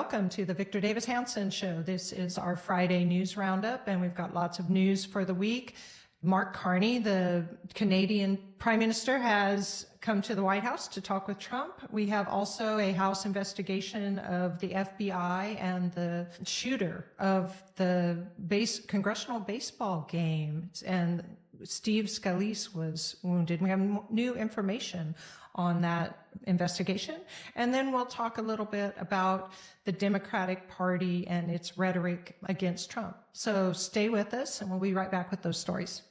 welcome to the Victor Davis Hanson Show. This is our Friday news roundup, and we've got lots of news for the week. Mark Carney, the Canadian Prime Minister, has come to the White House to talk with Trump. We have also a House investigation of the FBI and the shooter of the congressional baseball game, and Steve Scalise was wounded. We have new information on that investigation. And then we'll talk a little bit about the Democratic Party and its rhetoric against Trump. So stay with us, and we'll be right back with those stories.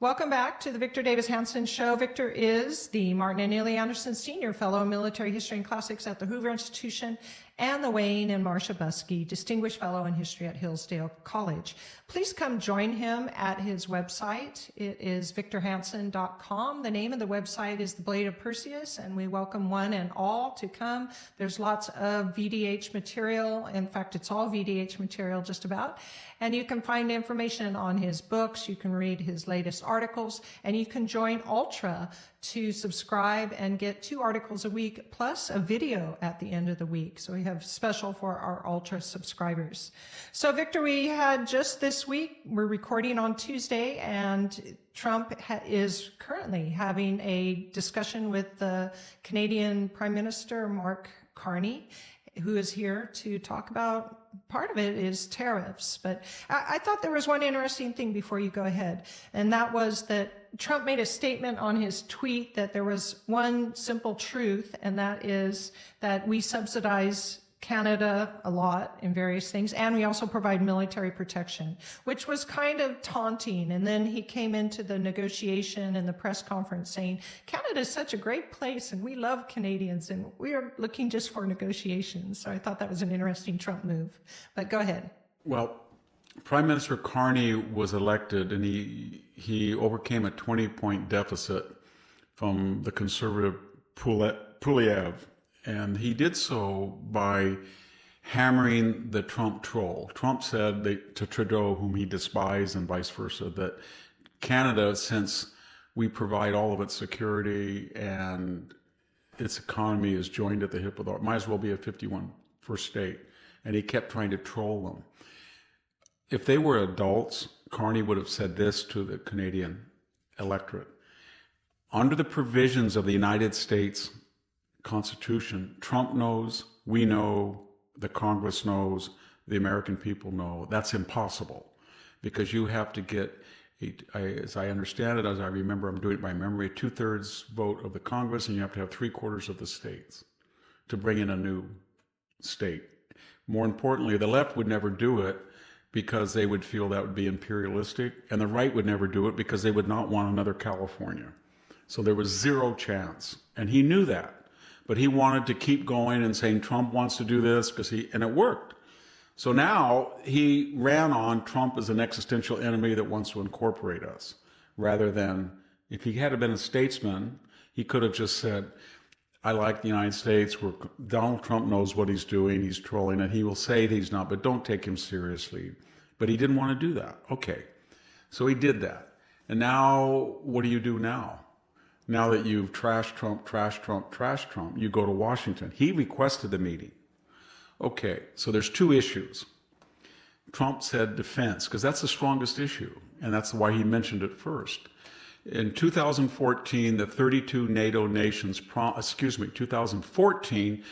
Welcome back to the Victor Davis Hanson Show. Victor is the Martin and Neely Anderson Senior Fellow in Military History and Classics at the Hoover Institution and the Wayne and Marcia Buskey Distinguished Fellow in History at Hillsdale College. Please come join him at his website. It is victorhanson.com. The name of the website is The Blade of Perseus, and we welcome one and all to come. There's lots of VDH material. In fact, it's all VDH material just about. And you can find information on his books. You can read his latest articles, and you can join Ultra to subscribe and get 2 articles a week plus a video at the end of the week. So we have special for our Ultra subscribers. So Victor, we had just this week, we're recording on Tuesday, and Trump is currently having a discussion with the Canadian Prime Minister, Mark Carney, who is here to talk about, part of it is tariffs. But I thought there was one interesting thing before you go ahead, and that was that Trump made a statement on his tweet that there was one simple truth, and that is that we subsidize Canada a lot in various things, and we also provide military protection, which was kind of taunting. And then he came into the negotiation and the press conference saying, Canada is such a great place, and we love Canadians, and we are looking just for negotiations. So I thought that was an interesting Trump move. But go ahead. Well, Prime Minister Carney was elected, and he overcame a 20-point deficit from the conservative Poilievre. And he did so by hammering the Trump troll. Trump said to Trudeau, whom he despised, and vice versa, that Canada, since we provide all of its security and its economy is joined at the hip with our, might as well be a 51st state. And he kept trying to troll them. If they were adults, Carney would have said this to the Canadian electorate. Under the provisions of the United States Constitution, Trump knows, we know, the Congress knows, the American people know, that's impossible, because you have to get, as I understand it, as I remember, I'm doing it by memory, 2/3 vote of the Congress, and you have to have 3/4 of the states to bring in a new state. More importantly, the left would never do it because they would feel that would be imperialistic, and the right would never do it because they would not want another California. So there was zero chance, and he knew that. But he wanted to keep going and saying Trump wants to do this and it worked. So now he ran on Trump as an existential enemy that wants to incorporate us, rather than, if he had been a statesman, he could have just said, I like the United States, where Donald Trump knows what he's doing, he's trolling, and he will say that he's not, but don't take him seriously. But he didn't want to do that. Okay, so he did that. And now, what do you do now? Now that you've trashed Trump, you go to Washington. He requested the meeting. Okay, so there's 2 issues. Trump said defense, because that's the strongest issue, and that's why he mentioned it first. In 2014, the 32 NATO nations, 2014,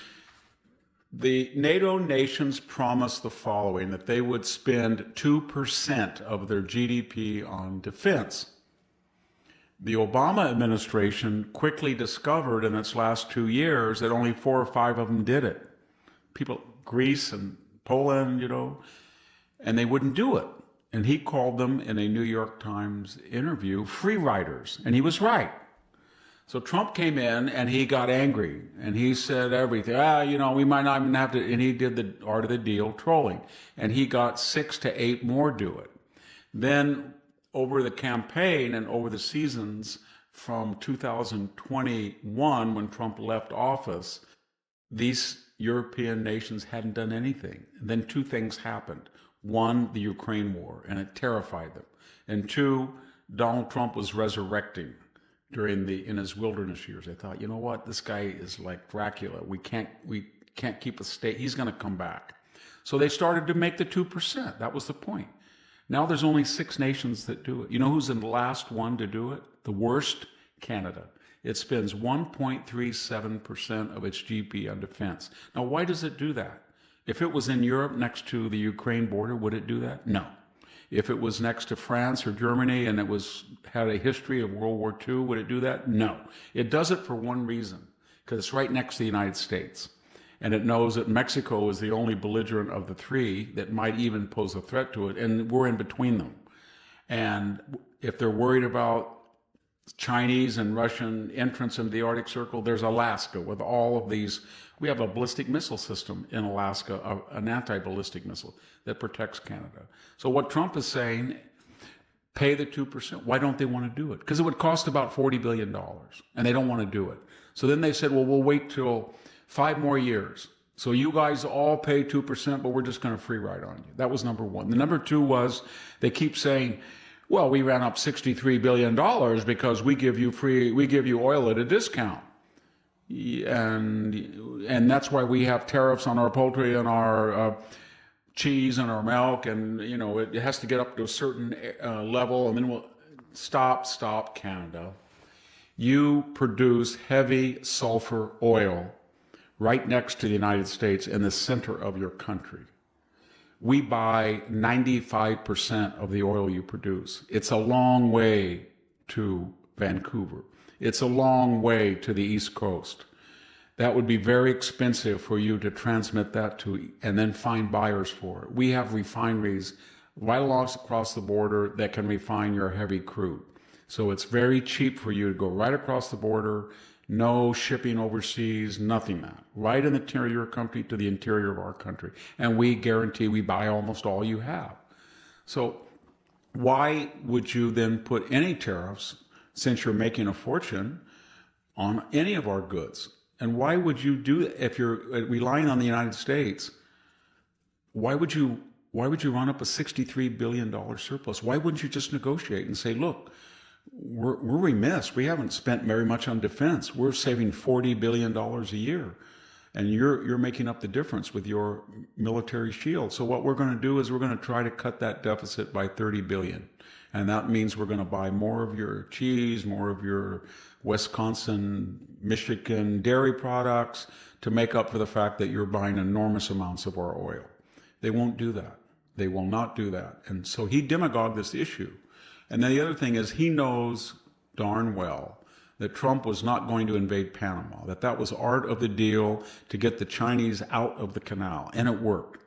the NATO nations promised the following, that they would spend 2% of their GDP on defense. The Obama administration quickly discovered in its last 2 years that only 4 or 5 of them did it. People, Greece and Poland, and they wouldn't do it. And he called them, in a New York Times interview, free riders. And he was right. So Trump came in and he got angry and he said everything. We might not even have to, and he did the art of the deal trolling. And he got 6 to 8 more do it. Then over the campaign and over the seasons from 2021, when Trump left office, these European nations hadn't done anything. And then 2 things happened. 1, the Ukraine war, and it terrified them. And 2, Donald Trump was resurrecting in his wilderness years. I thought, you know what, this guy is like Dracula. can't keep a state. He's going to come back. So they started to make the 2%. That was the point. Now there's only 6 nations that do it. You know who's the last one to do it? The worst? Canada. It spends 1.37% of its GDP on defense. Now, why does it do that? If it was in Europe next to the Ukraine border, would it do that? No. If it was next to France or Germany and it had a history of World War II, would it do that? No. It does it for one reason, because it's right next to the United States. And it knows that Mexico is the only belligerent of the 3 that might even pose a threat to it, and we're in between them. And if they're worried about Chinese and Russian entrance into the Arctic Circle, there's Alaska with all of these. We have a ballistic missile system in Alaska, an anti-ballistic missile that protects Canada. So what Trump is saying, pay the 2%. Why don't they want to do it? Because it would cost about $40 billion, and they don't want to do it. So then they said, well, we'll wait till 5 more years. So you guys all pay 2%, but we're just going to free ride on you. That was number one. The number 2 was they keep saying, well, we ran up $63 billion because we give you oil at a discount. And that's why we have tariffs on our poultry and our cheese and our milk, and it has to get up to a certain level, and then we'll stop, Canada. You produce heavy sulfur oil right next to the United States in the center of your country. We buy 95% of the oil you produce. It's a long way to Vancouver. It's a long way to the East Coast. That would be very expensive for you to transmit that to and then find buyers for it. We have refineries right across the border that can refine your heavy crude. So it's very cheap for you to go right across the border, no shipping overseas, nothing that. Right in the interior of your country to the interior of our country. And we guarantee we buy almost all you have. So why would you then put any tariffs, since you're making a fortune, on any of our goods? And why would you do it if you're relying on the United States? Why would you run up a $63 billion surplus? Why wouldn't you just negotiate and say, look, we're remiss. We haven't spent very much on defense. We're saving $40 billion a year. And you're making up the difference with your military shield. So what we're going to do is we're going to try to cut that deficit by $30 billion. And that means we're going to buy more of your cheese, more of your Wisconsin, Michigan dairy products to make up for the fact that you're buying enormous amounts of our oil. They won't do that. They will not do that. And so he demagogued this issue. And then the other thing is he knows darn well that Trump was not going to invade Panama, that was part of the deal to get the Chinese out of the canal. And it worked.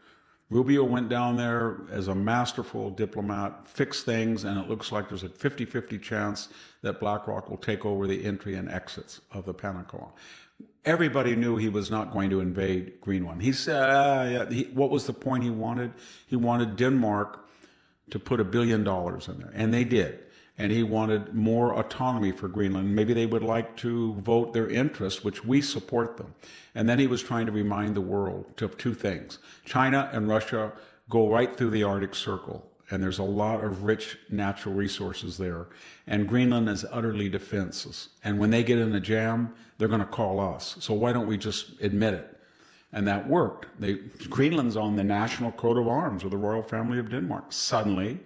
Rubio went down there as a masterful diplomat, fixed things, and it looks like there's a 50-50 chance that BlackRock will take over the entry and exits of the Panama Canal. Everybody knew he was not going to invade Greenland. He said, what was the point he wanted? He wanted Denmark to put $1 billion in there, and they did. And he wanted more autonomy for Greenland. Maybe they would like to vote their interests, which we support them. And then he was trying to remind the world of 2 things. China and Russia go right through the Arctic Circle, and there's a lot of rich natural resources there. And Greenland is utterly defenseless. And when they get in a jam, they're going to call us. So why don't we just admit it? And that worked. Greenland's on the national coat of arms of the royal family of Denmark, suddenly.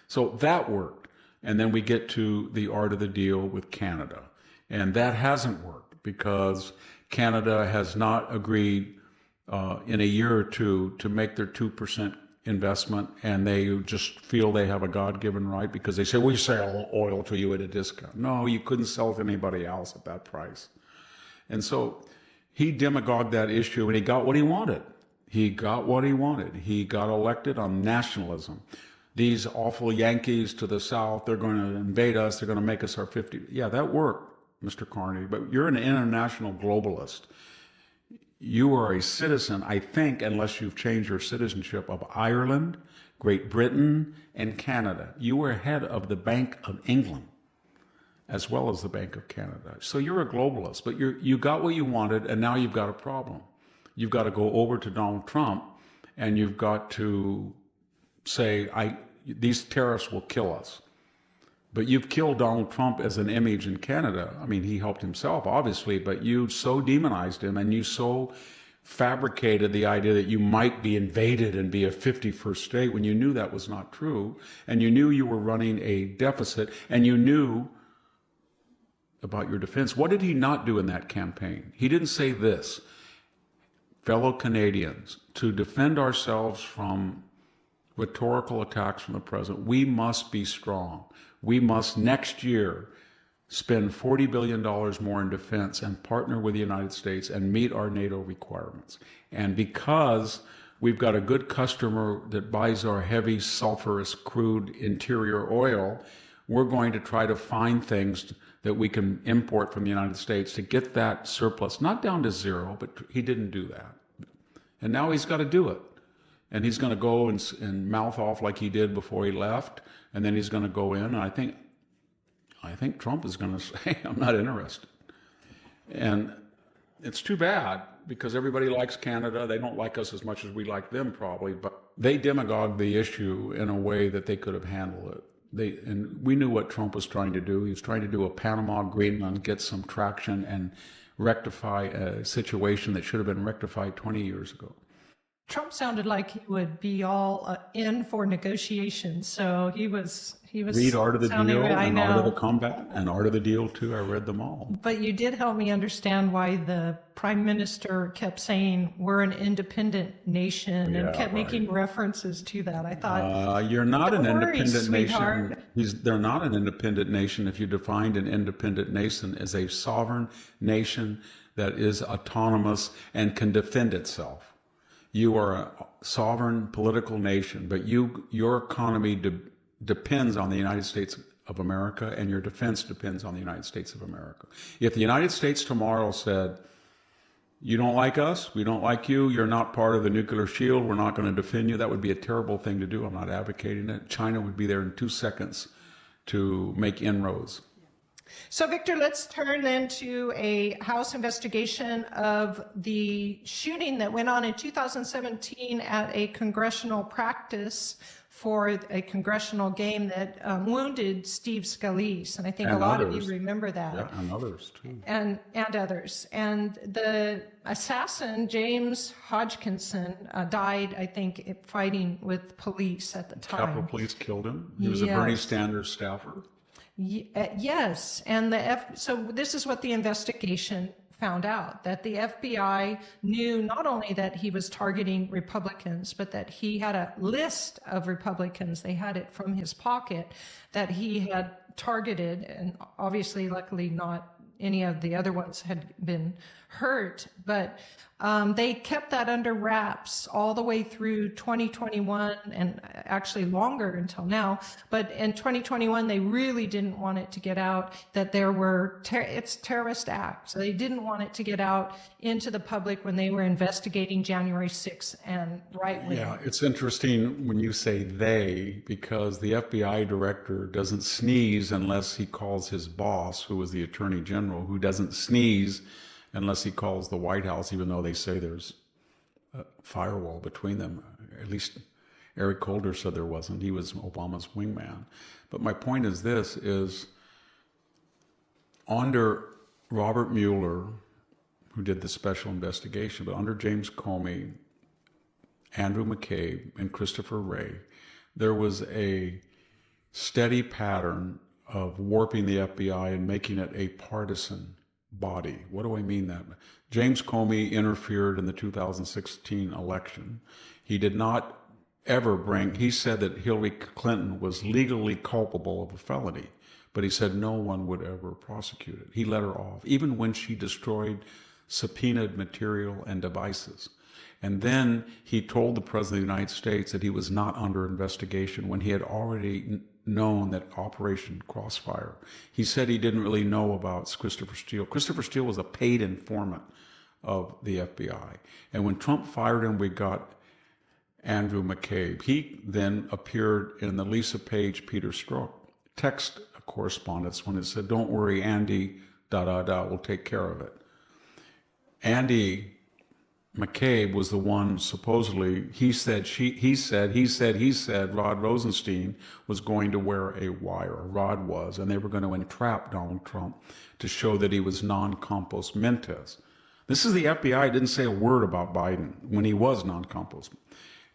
So that worked. And then we get to the art of the deal with Canada. And that hasn't worked because Canada has not agreed in a year or 2 to make their 2% investment. And they just feel they have a God-given right because they say, we sell oil to you at a discount. No, you couldn't sell to anybody else at that price. And so he demagogued that issue and he got what he wanted. He got what he wanted. He got elected on nationalism. These awful Yankees to the south, they're going to invade us. They're going to make us our 50. Yeah, that worked, Mr. Carney, but you're an international globalist. You are a citizen, I think, unless you've changed your citizenship, of Ireland, Great Britain, and Canada. You were head of the Bank of England, as well as the Bank of Canada. So you're a globalist, but you got what you wanted, and now you've got a problem. You've got to go over to Donald Trump, and you've got to say, these tariffs will kill us. But you've killed Donald Trump as an image in Canada. I mean, he helped himself, obviously, but you so demonized him and you so fabricated the idea that you might be invaded and be a 51st state when you knew that was not true, and you knew you were running a deficit, and you knew about your defense. What did he not do in that campaign? He didn't say this: fellow Canadians, to defend ourselves from rhetorical attacks from the president, we must be strong. We must next year spend $40 billion more in defense and partner with the United States and meet our NATO requirements. And because we've got a good customer that buys our heavy sulfurous crude interior oil, we're going to try to find things that we can import from the United States to get that surplus, not down to zero, but he didn't do that. And now he's got to do it. And he's going to go and mouth off like he did before he left, and then he's going to go in, and I think Trump is going to say, I'm not interested. And it's too bad, because everybody likes Canada. They don't like us as much as we like them, probably, but they demagogued the issue in a way that they could have handled it. And we knew what Trump was trying to do. He was trying to do a Panama Greenland, get some traction and rectify a situation that should have been rectified 20 years ago. Trump sounded like he would be all in for negotiations. So he was read Art of the Deal and Art of the Combat and Art of the Deal too. I read them all. But you did help me understand why the prime minister kept saying we're an independent nation and kept making references to that. I thought you're not an independent sweetheart. nation. They're not an independent nation if you defined an independent nation as a sovereign nation that is autonomous and can defend itself. You are a sovereign political nation, but your economy depends on the United States of America, and your defense depends on the United States of America. If the United States tomorrow said, you don't like us, we don't like you, you're not part of the nuclear shield, we're not going to defend you, that would be a terrible thing to do. I'm not advocating it. China would be there in 2 seconds to make inroads. So, Victor, let's turn then to a House investigation of the shooting that went on in 2017 at a congressional practice for a congressional game that wounded Steve Scalise. And I think a lot of you remember that. Yeah, and others, too. And others. And the assassin, James Hodgkinson, died, I think, fighting with police at the time. Capitol Police killed him. He was a Bernie Sanders staffer. Yes, and so this is what the investigation found out, that the FBI knew not only that he was targeting Republicans, but that he had a list of Republicans, they had it from his pocket, that he had targeted, and obviously, luckily not any of the other ones had been hurt, but they kept that under wraps all the way through 2021 and actually longer until now. But in 2021, they really didn't want it to get out that there were it's terrorist acts. So they didn't want it to get out into the public when they were investigating January 6th and right-wing. Yeah, it's interesting when you say they, because the FBI director doesn't sneeze unless he calls his boss, who was the attorney general, who doesn't sneeze unless he calls the White House, even though they say there's a firewall between them. At least Eric Holder said there wasn't. He was Obama's wingman. But my point is this, is under Robert Mueller, who did the special investigation, but under James Comey, Andrew McCabe, and Christopher Wray, there was a steady pattern of warping the FBI and making it a partisan body. What do I mean that? James Comey interfered in the 2016 election. He did not ever he said that Hillary Clinton was legally culpable of a felony, but he said no one would ever prosecute it. He let her off, even when she destroyed subpoenaed material and devices. And then he told the President of the United States that he was not under investigation when he had already known that Operation Crossfire. He said he didn't really know about Christopher Steele. Christopher Steele was a paid informant of the FBI. And when Trump fired him, we got Andrew McCabe. He then appeared in the Lisa Page, Peter Strzok text correspondence when it said, don't worry, Andy, we'll take care of it. Andy McCabe was the one supposedly, he said Rod Rosenstein was going to wear a wire, Rod was, and they were going to entrap Donald Trump to show that he was non compos mentis. This is the FBI didn't say a word about Biden when he was non-compos.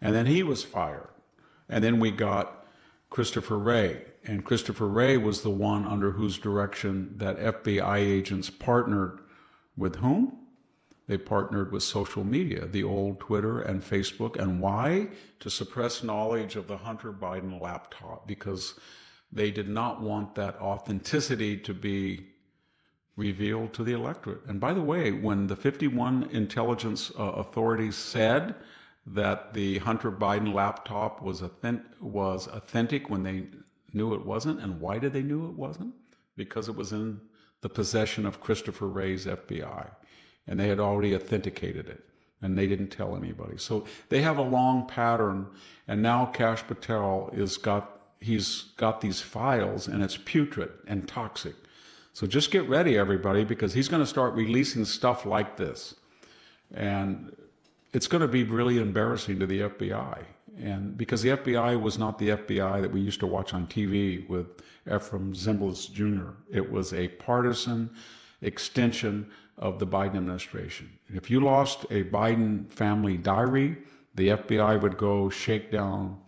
And then he was fired. And then we got Christopher Wray. And Christopher Wray was the one under whose direction that FBI agents partnered with whom? They partnered with social media, the old Twitter and Facebook. And why? To suppress knowledge of the Hunter Biden laptop, because they did not want that authenticity to be revealed to the electorate. And by the way, when the 51 intelligence authorities said that the Hunter Biden laptop was authentic when they knew it wasn't, and why did they knew it wasn't? Because it was in the possession of Christopher Wray's FBI, and they had already authenticated it, and they didn't tell anybody. So they have a long pattern, and now Kash Patel he's got these files, and it's putrid and toxic. So just get ready, everybody, because he's going to start releasing stuff like this. And it's going to be really embarrassing to the FBI. And because the FBI was not the FBI that we used to watch on TV with Ephraim Zimbalist Jr. It was a partisan extension of the Biden administration. If you lost a Biden family diary, the FBI would go shake down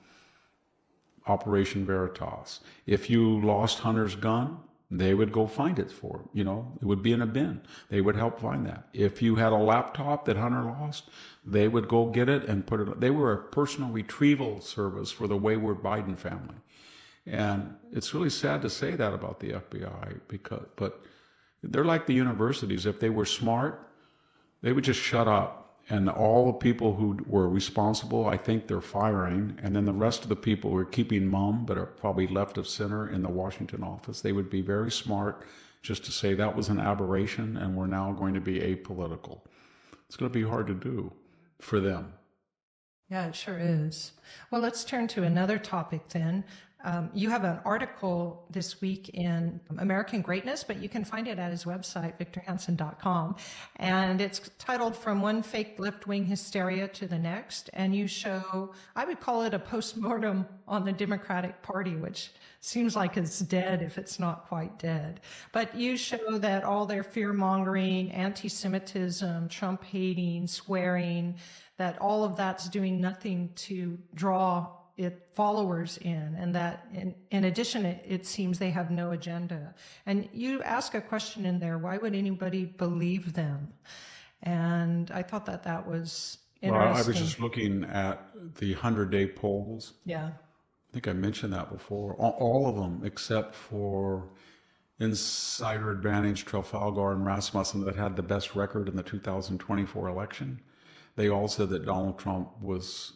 Operation Veritas. If you lost Hunter's gun, they would go find it for him. You know, it would be in a bin. They would help find that. If you had a laptop that Hunter lost, they would go get it and put it. They were a personal retrieval service for the wayward Biden family. And it's really sad to say that about the FBI, but they're like the universities. If they were smart, they would just shut up. And all the people who were responsible, I think they're firing. And then the rest of the people who are keeping mum, but are probably left of center in the Washington office, they would be very smart just to say that was an aberration and we're now going to be apolitical. It's going to be hard to do for them. Yeah, it sure is. Well, let's turn to another topic then. You have an article this week in American Greatness, but you can find it at his website, victorhanson.com. And it's titled From One Fake Left-Wing Hysteria to the Next. And you show, I would call it a postmortem on the Democratic Party, which seems like it's dead if it's not quite dead. But you show that all their fear-mongering, anti-Semitism, Trump-hating, swearing, that all of that's doing nothing to draw followers in, and that in addition, it seems they have no agenda. And you ask a question in there, why would anybody believe them? And I thought that was interesting. Well, I was just looking at the 100-day polls. Yeah. I think I mentioned that before. All of them, except for Insider Advantage, Trafalgar, and Rasmussen, that had the best record in the 2024 election. They all said that Donald Trump was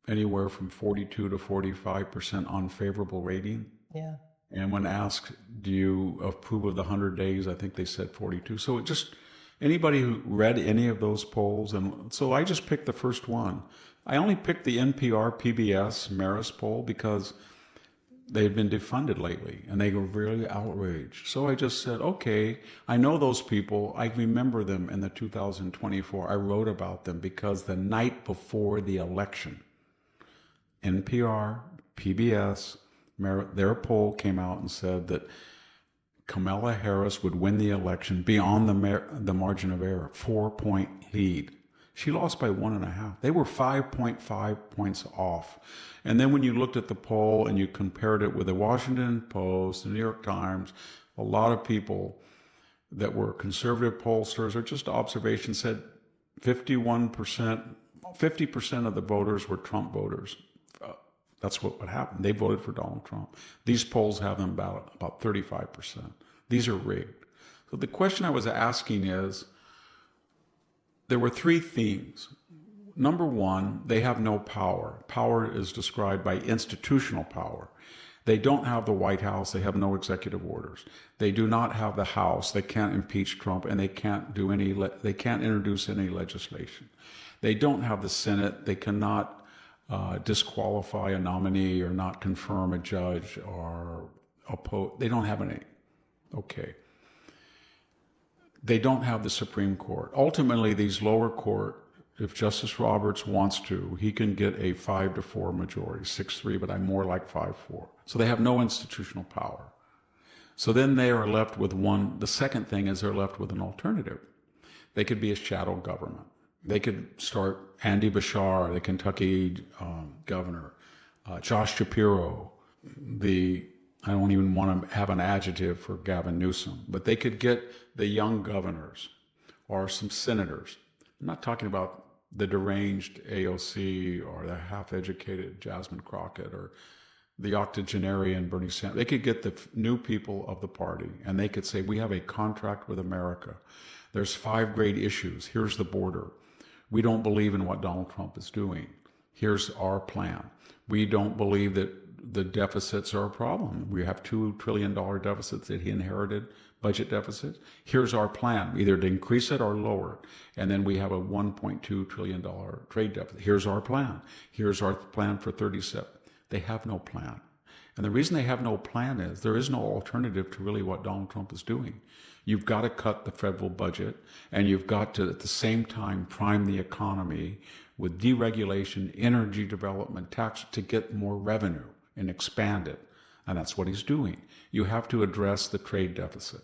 anywhere from 42 to 45% unfavorable rating. Yeah. And when asked, do you approve of the 100 days, I think they said 42. So it just, anybody who read any of those polls, and so I just picked the first one. I only picked the NPR PBS Marist poll because they've been defunded lately and they were really outraged. So I just said, okay, I know those people. I remember them in the 2024. I wrote about them because the night before the election, NPR, PBS, their poll came out and said that Kamala Harris would win the election beyond the margin of error, 4-point lead. She lost by 1.5. They were 5.5 points off. And then when you looked at the poll and you compared it with the Washington Post, the New York Times, a lot of people that were conservative pollsters or just observation said 50% of the voters were Trump voters. That's what would happen. They voted for Donald Trump. These polls have them about 35%. These are rigged. So the question I was asking is, there were three themes. Number one, they have no power. Power is described by institutional power. They don't have the White House. They have no executive orders. They do not have the House. They can't impeach Trump, and they can't they can't introduce any legislation. They don't have the Senate. They cannot disqualify a nominee or not confirm a judge or oppose. They don't have any. Okay. They don't have the Supreme Court. Ultimately, these lower court, if Justice Roberts wants to, he can get a 5-4 majority, 6-3, but I'm more like 5-4. So they have no institutional power. So then they are left with one. The second thing is they're left with an alternative. They could be a shadow government. They could start Andy Bashar, the Kentucky governor, Josh Shapiro, I don't even want to have an adjective for Gavin Newsom, but they could get the young governors or some senators. I'm not talking about the deranged AOC or the half-educated Jasmine Crockett or the octogenarian Bernie Sanders. They could get the new people of the party, and they could say, we have a contract with America. There's 5 great issues. Here's the border. We don't believe in what Donald Trump is doing. Here's our plan. We don't believe that the deficits are a problem. We have $2 trillion deficits that he inherited, budget deficits. Here's our plan, either to increase it or lower it. And then we have a $1.2 trillion trade deficit. Here's our plan. Here's our plan for 37. They have no plan. And the reason they have no plan is there is no alternative to really what Donald Trump is doing. You've got to cut the federal budget, and you've got to, at the same time, prime the economy with deregulation, energy development, tax to get more revenue and expand it. And that's what he's doing. You have to address the trade deficit.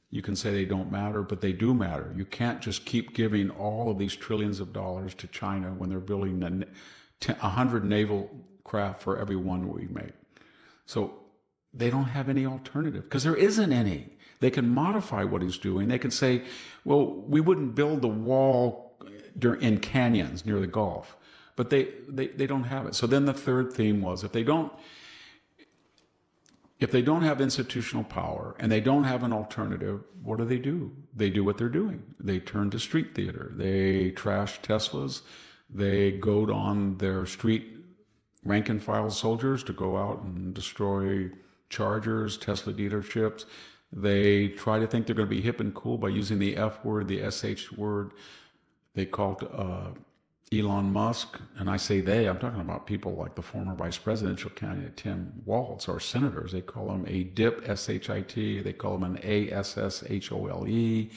You can say they don't matter, but they do matter. You can't just keep giving all of these trillions of dollars to China when they're building 100 naval craft for every one we make. So they don't have any alternative because there isn't any. They can modify what he's doing. They can say, well, we wouldn't build the wall in canyons near the Gulf, but they don't have it. So then the third theme was if they don't have institutional power and they don't have an alternative, what do? They do what they're doing. They turn to street theater. They trash Teslas. They goad on their street rank and file soldiers to go out and destroy Chargers, Tesla dealerships. They try to think they're going to be hip and cool by using the F word, the SH word. They called Elon Musk, and I say they, I'm talking about people like the former vice presidential candidate Tim Walz, or senators. They call him a DIP, S-H-I-T. They call him an A-S-S-H-O-L-E.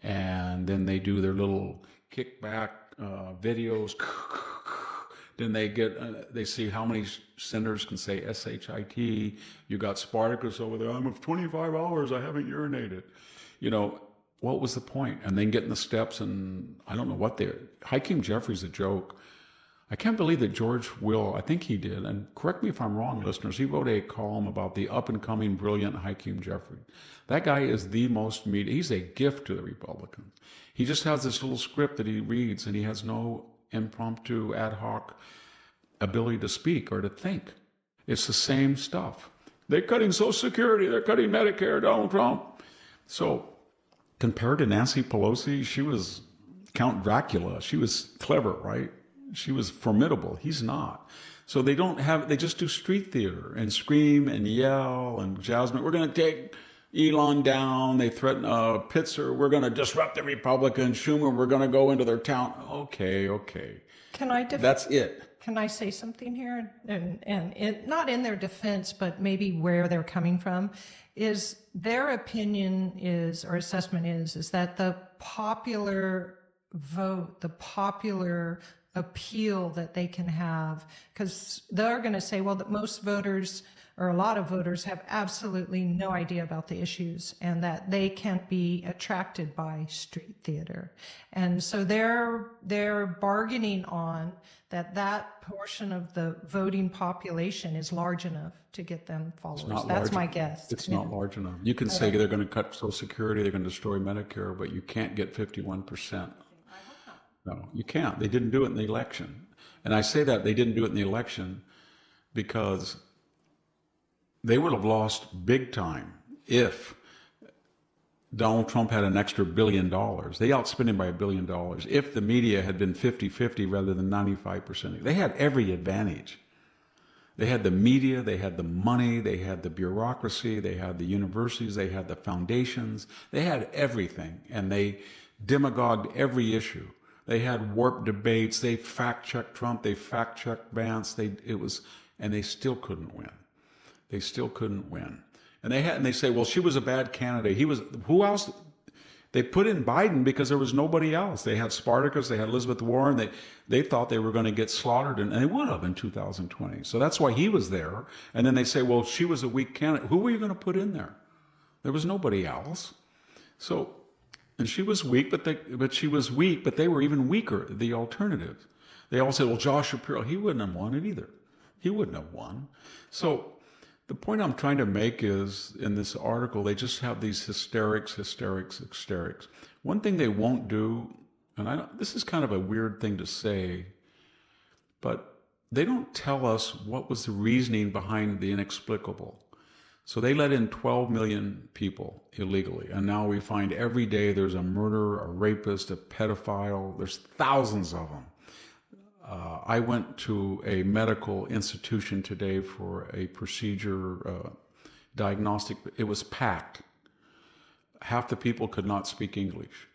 And then they do their little kickback videos. Then they see how many senators can say S-H-I-T. You got Spartacus over there. I'm of 25 hours. I haven't urinated. You know, what was the point? And then getting the steps, and I don't know what they're. Hakeem Jeffrey's a joke. I can't believe that George Will, I think he did, and correct me if I'm wrong, listeners, he wrote a column about the up-and-coming brilliant Hakeem Jeffrey. That guy is the most media. He's a gift to the Republicans. He just has this little script that he reads, and he has no impromptu, ad hoc ability to speak or to think. It's the same stuff. They're cutting Social Security. They're cutting Medicare, Donald Trump. So compared to Nancy Pelosi, she was Count Dracula. She was clever, right? She was formidable. He's not. So they just do street theater and scream and yell and Jasmine, we're going to take Elon down. They threaten Pitzer. We're going to disrupt the Republicans. Schumer, we're going to go into their town. Okay. That's it. Can I say something here? And it, not in their defense, but maybe where they're coming from, is their opinion is, or assessment is that the popular vote, the popular appeal that they can have, because they're going to say, well, that most voters or a lot of voters have absolutely no idea about the issues and that they can't be attracted by street theater. And so they're bargaining on that portion of the voting population is large enough to get them followers. That's my guess. It's not large enough. You can say they're going to cut Social Security, they're going to destroy Medicare, but you can't get 51%. No, you can't. They didn't do it in the election. And I say that they didn't do it in the election because they would have lost big time if Donald Trump had an extra $1 billion. They outspent him by $1 billion. If the media had been 50-50 rather than 95%, they had every advantage. They had the media, they had the money, they had the bureaucracy, they had the universities, they had the foundations, they had everything, and they demagogued every issue. They had warped debates. They fact-checked Trump. They fact-checked Vance. And they still couldn't win. They still couldn't win. And they say, well, she was a bad candidate. Who else? They put in Biden because there was nobody else. They had Spartacus. They had Elizabeth Warren. They thought they were going to get slaughtered, and they would have in 2020. So that's why he was there. And then they say, well, she was a weak candidate. Who were you going to put in there? There was nobody else. So And she was weak, but she was weak, but they were even weaker, the alternatives. They all said, well, Josh Shapiro, he wouldn't have won it either. He wouldn't have won. So the point I'm trying to make is, in this article, they just have these hysterics. One thing they won't do, and this is kind of a weird thing to say, but they don't tell us what was the reasoning behind the inexplicable. So they let in 12 million people illegally. And now we find every day there's a murderer, a rapist, a pedophile. There's thousands of them. I went to a medical institution today for a procedure, diagnostic. It was packed. Half the people could not speak English.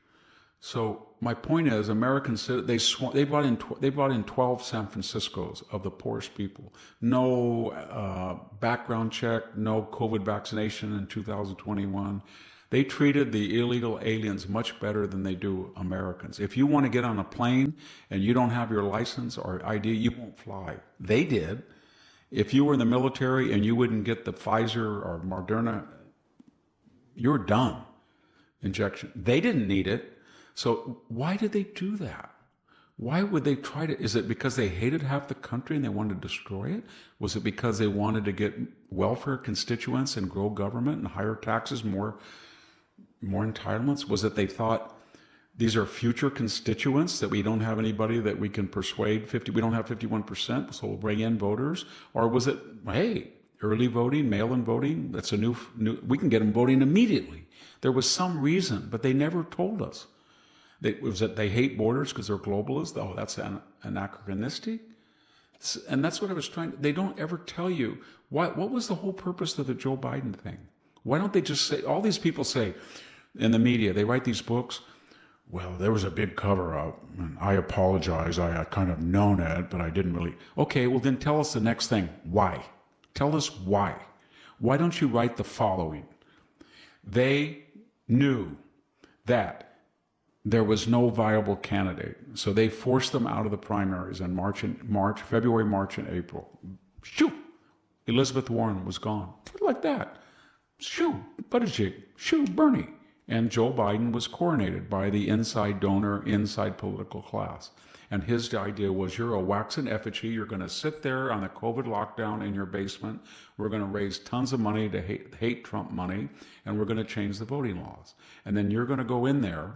So my point is, Americans, they brought in 12 San Franciscos of the poorest people. No background check, no COVID vaccination in 2021. They treated the illegal aliens much better than they do Americans. If you want to get on a plane and you don't have your license or ID, you won't fly. They did. If you were in the military and you wouldn't get the Pfizer or Moderna, you're done. Injection. They didn't need it. So why did they do that? Why would they try to? Is it because they hated half the country and they wanted to destroy it? Was it because they wanted to get welfare constituents and grow government and higher taxes, more entitlements? Was it they thought these are future constituents that we don't have anybody that we can persuade? We don't have 51%, so we'll bring in voters? Or was it, hey, early voting, mail-in voting, that's a new, we can get them voting immediately. There was some reason, but they never told us. Was that they hate borders because they're globalists? Oh, that's anachronistic. And that's what I was they don't ever tell you, what was the whole purpose of the Joe Biden thing? Why don't they just say, all these people say in the media, they write these books, well, there was a big cover-up, and I apologize, I had kind of known it, but I didn't really. Okay, well then tell us the next thing. Why? Tell us why. Why don't you write the following? They knew that there was no viable candidate, so they forced them out of the primaries in February, March, and April. Shoo! Elizabeth Warren was gone. Like that. Shoo! Buttigieg. Shoo! Bernie. And Joe Biden was coronated by the inside donor, inside political class. And his idea was, you're a waxen effigy. You're going to sit there on the COVID lockdown in your basement. We're going to raise tons of money to hate Trump money, and we're going to change the voting laws. And then you're going to go in there,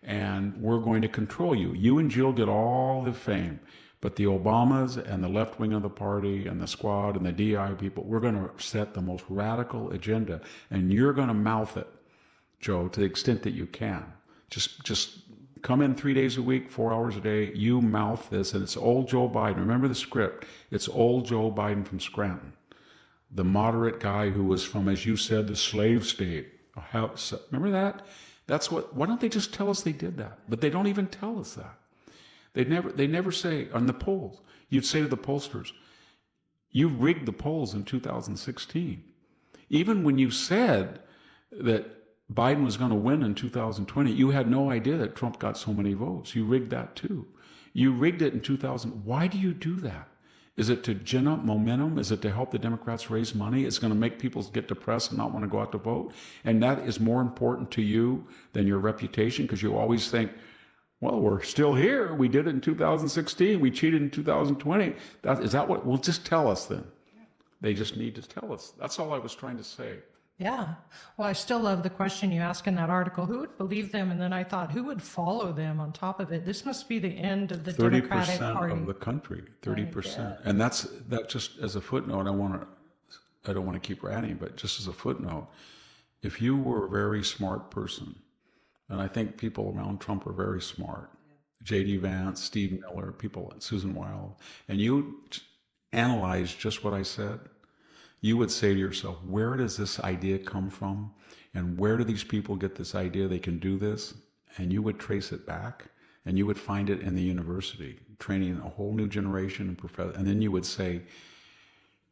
and we're going to control you. You and Jill get all the fame, but the Obamas and the left wing of the party and the squad and the DI people, we're going to set the most radical agenda, and you're going to mouth it, Joe, to the extent that you can. Just come in 3 days a week, 4 hours a day, you mouth this, and it's old Joe Biden. Remember the script. It's old Joe Biden from Scranton, the moderate guy who was from, as you said, the slave state. Remember that? Why don't they just tell us they did that? But they don't even tell us that. They never say on the polls. You'd say to the pollsters, you rigged the polls in 2016. Even when you said that Biden was going to win in 2020, you had no idea that Trump got so many votes. You rigged that too. You rigged it in 2000. Why do you do that? Is it to gin up momentum? Is it to help the Democrats raise money? It's going to make people get depressed and not want to go out to vote. And that is more important to you than your reputation, because you always think, well, we're still here. We did it in 2016. We cheated in 2020. Is that what? Well, just tell us then. They just need to tell us. That's all I was trying to say. Yeah. Well, I still love the question you ask in that article. Who would believe them? And then I thought, who would follow them on top of it? This must be the end of the Democratic Party. 30% of the country, 30%. And that's just as a footnote. I don't want to keep ranting, but just as a footnote, if you were a very smart person, and I think people around Trump are very smart, J.D. Vance, Steve Miller, people, Susan Wild, and you analyze just what I said, you would say to yourself, where does this idea come from? And where do these people get this idea they can do this? And you would trace it back, and you would find it in the university, training a whole new generation of professors. And then you would say,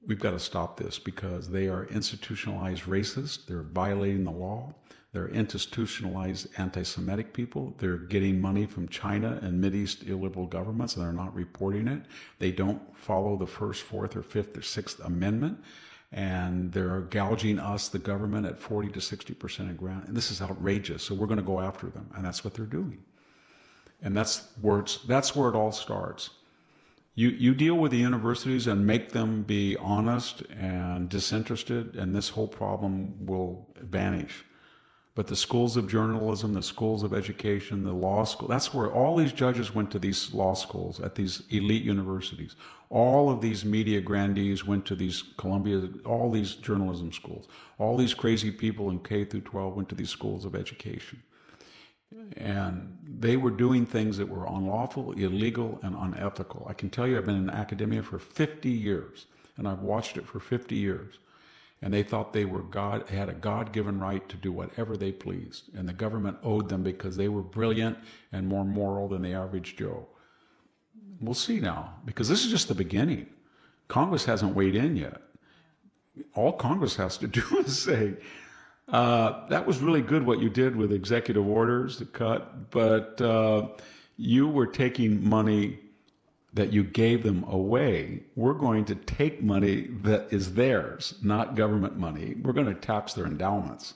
we've got to stop this because they are institutionalized racists. They're violating the law. They're institutionalized anti-Semitic people. They're getting money from China and Mideast illiberal governments, and they're not reporting it. They don't follow the First, Fourth, or Fifth, or Sixth Amendment. and they're gouging us, the government, at 40 to 60% in grant. And this is outrageous. So we're going to go after them, and that's what they're doing. And that's where it all starts. You deal with the universities and make them be honest and disinterested, and this whole problem will vanish. But the schools of journalism, the schools of education, the law school, that's where all these judges went to these law schools at these elite universities. All of these media grandees went to these Columbia, all these journalism schools. All these crazy people in K through 12 went to these schools of education. And they were doing things that were unlawful, illegal, and unethical. I can tell you, I've been in academia for 50 years, and I've watched it for 50 years. And they thought they were God, had a God-given right to do whatever they pleased. And the government owed them because they were brilliant and more moral than the average Joe. We'll see now, because this is just the beginning. Congress hasn't weighed in yet. All Congress has to do is say, that was really good what you did with executive orders to cut, but you were taking money that you gave them away. We're going to take money that is theirs, not government money. We're going to tax their endowments.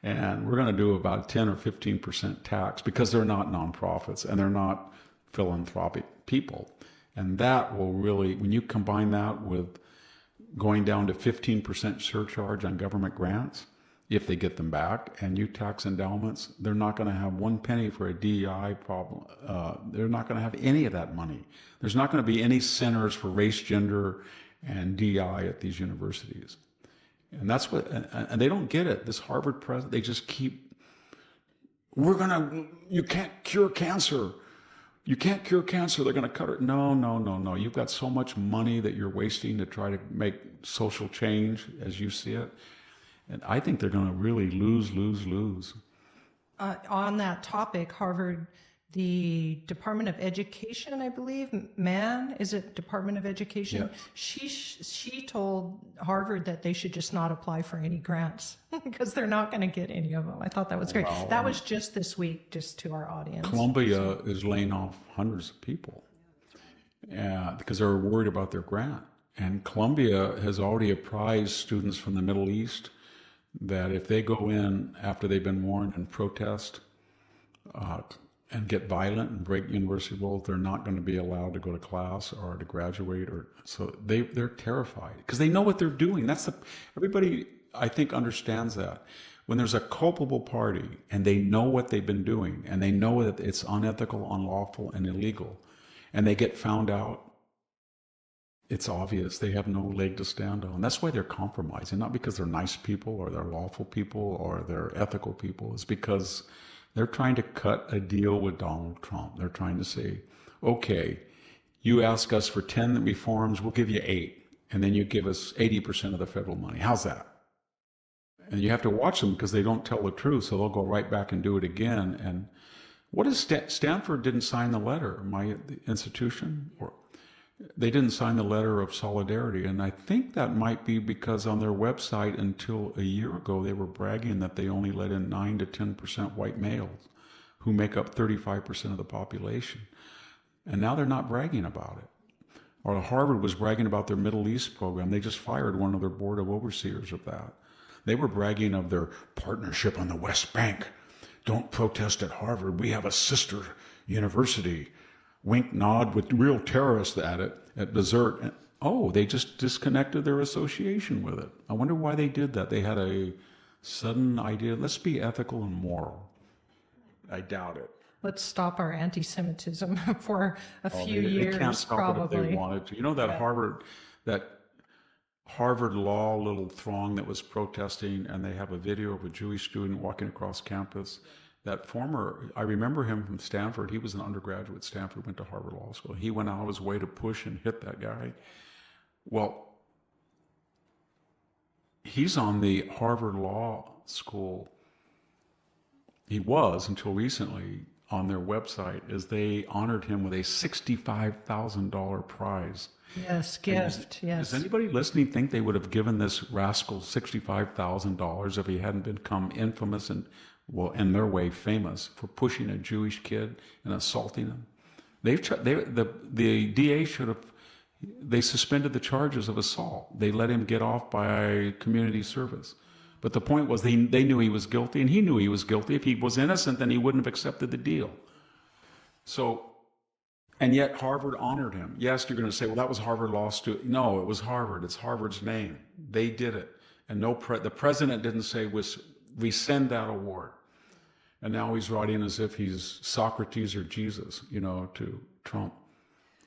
And we're going to do about 10 or 15% tax because they're not nonprofits and they're not philanthropic people. And that will really, when you combine that with going down to 15% surcharge on government grants, if they get them back, and you tax endowments, they're not going to have one penny for a DEI problem. They're not going to have any of that money. There's not going to be any centers for race, gender, and DEI at these universities. And that's what, and they don't get it. This Harvard president, they just keep, you can't cure cancer. You can't cure cancer. They're going to cut it. No. You've got so much money that you're wasting to try to make social change as you see it. And I think they're going to really lose. On that topic, Harvard, the Department of Education, I believe, is it Department of Education? Yeah. She told Harvard that they should just not apply for any grants because they're not going to get any of them. I thought that was great. Wow. That was just this week, just to our audience. Columbia is laying off hundreds of people because they're worried about their grant. And Columbia has already apprised students from the Middle East that if they go in after they've been warned and protest and get violent and break university rules, they're not going to be allowed to go to class or to graduate. So they're terrified because they know what they're doing. Everybody, I think, understands that. When there's a culpable party and they know what they've been doing and they know that it's unethical, unlawful, and illegal, and they get found out, it's obvious they have no leg to stand on. That's why they're compromising, not because they're nice people or they're lawful people or they're ethical people. It's because they're trying to cut a deal with Donald Trump. They're trying to say, okay, you ask us for 10 reforms, we'll give you 8. And then you give us 80% of the federal money. How's that? And you have to watch them because they don't tell the truth. So they'll go right back and do it again. And what is Stanford didn't sign the letter, my institution? They didn't sign the letter of solidarity, and I think that might be because on their website until a year ago they were bragging that they only let in 9 to 10% white males who make up 35% of the population. And now they're not bragging about it. Or Harvard was bragging about their Middle East program. They just fired one of their board of overseers of that. They were bragging of their partnership on the West Bank. Don't protest at Harvard. We have a sister university. Wink, nod with real terrorists at it at dessert. And, they just disconnected their association with it. I wonder why they did that. They had a sudden idea, let's be ethical and moral. I doubt it. Let's stop our anti-Semitism for a few years, they can't stop probably. It if they wanted to. You know that Harvard law little throng that was protesting, and they have a video of a Jewish student walking across campus. I remember him from Stanford. He was an undergraduate at Stanford, went to Harvard Law School. He went out of his way to push and hit that guy. Well, he's on the Harvard Law School. He was until recently on their website, as they honored him with a $65,000 prize. Yes, gift, yes. Does anybody listening think they would have given this rascal $65,000 if he hadn't become infamous and, in their way, famous for pushing a Jewish kid and assaulting him? The DA should have They suspended the charges of assault. They let him get off by community service. But the point was they knew he was guilty, and he knew he was guilty. If he was innocent, then he wouldn't have accepted the deal. So, and yet Harvard honored him. Yes, you're going to say, well, that was Harvard law student. No, it was Harvard. It's Harvard's name. They did it. And the president didn't say, we send that award. And now he's writing as if he's Socrates or Jesus, to Trump.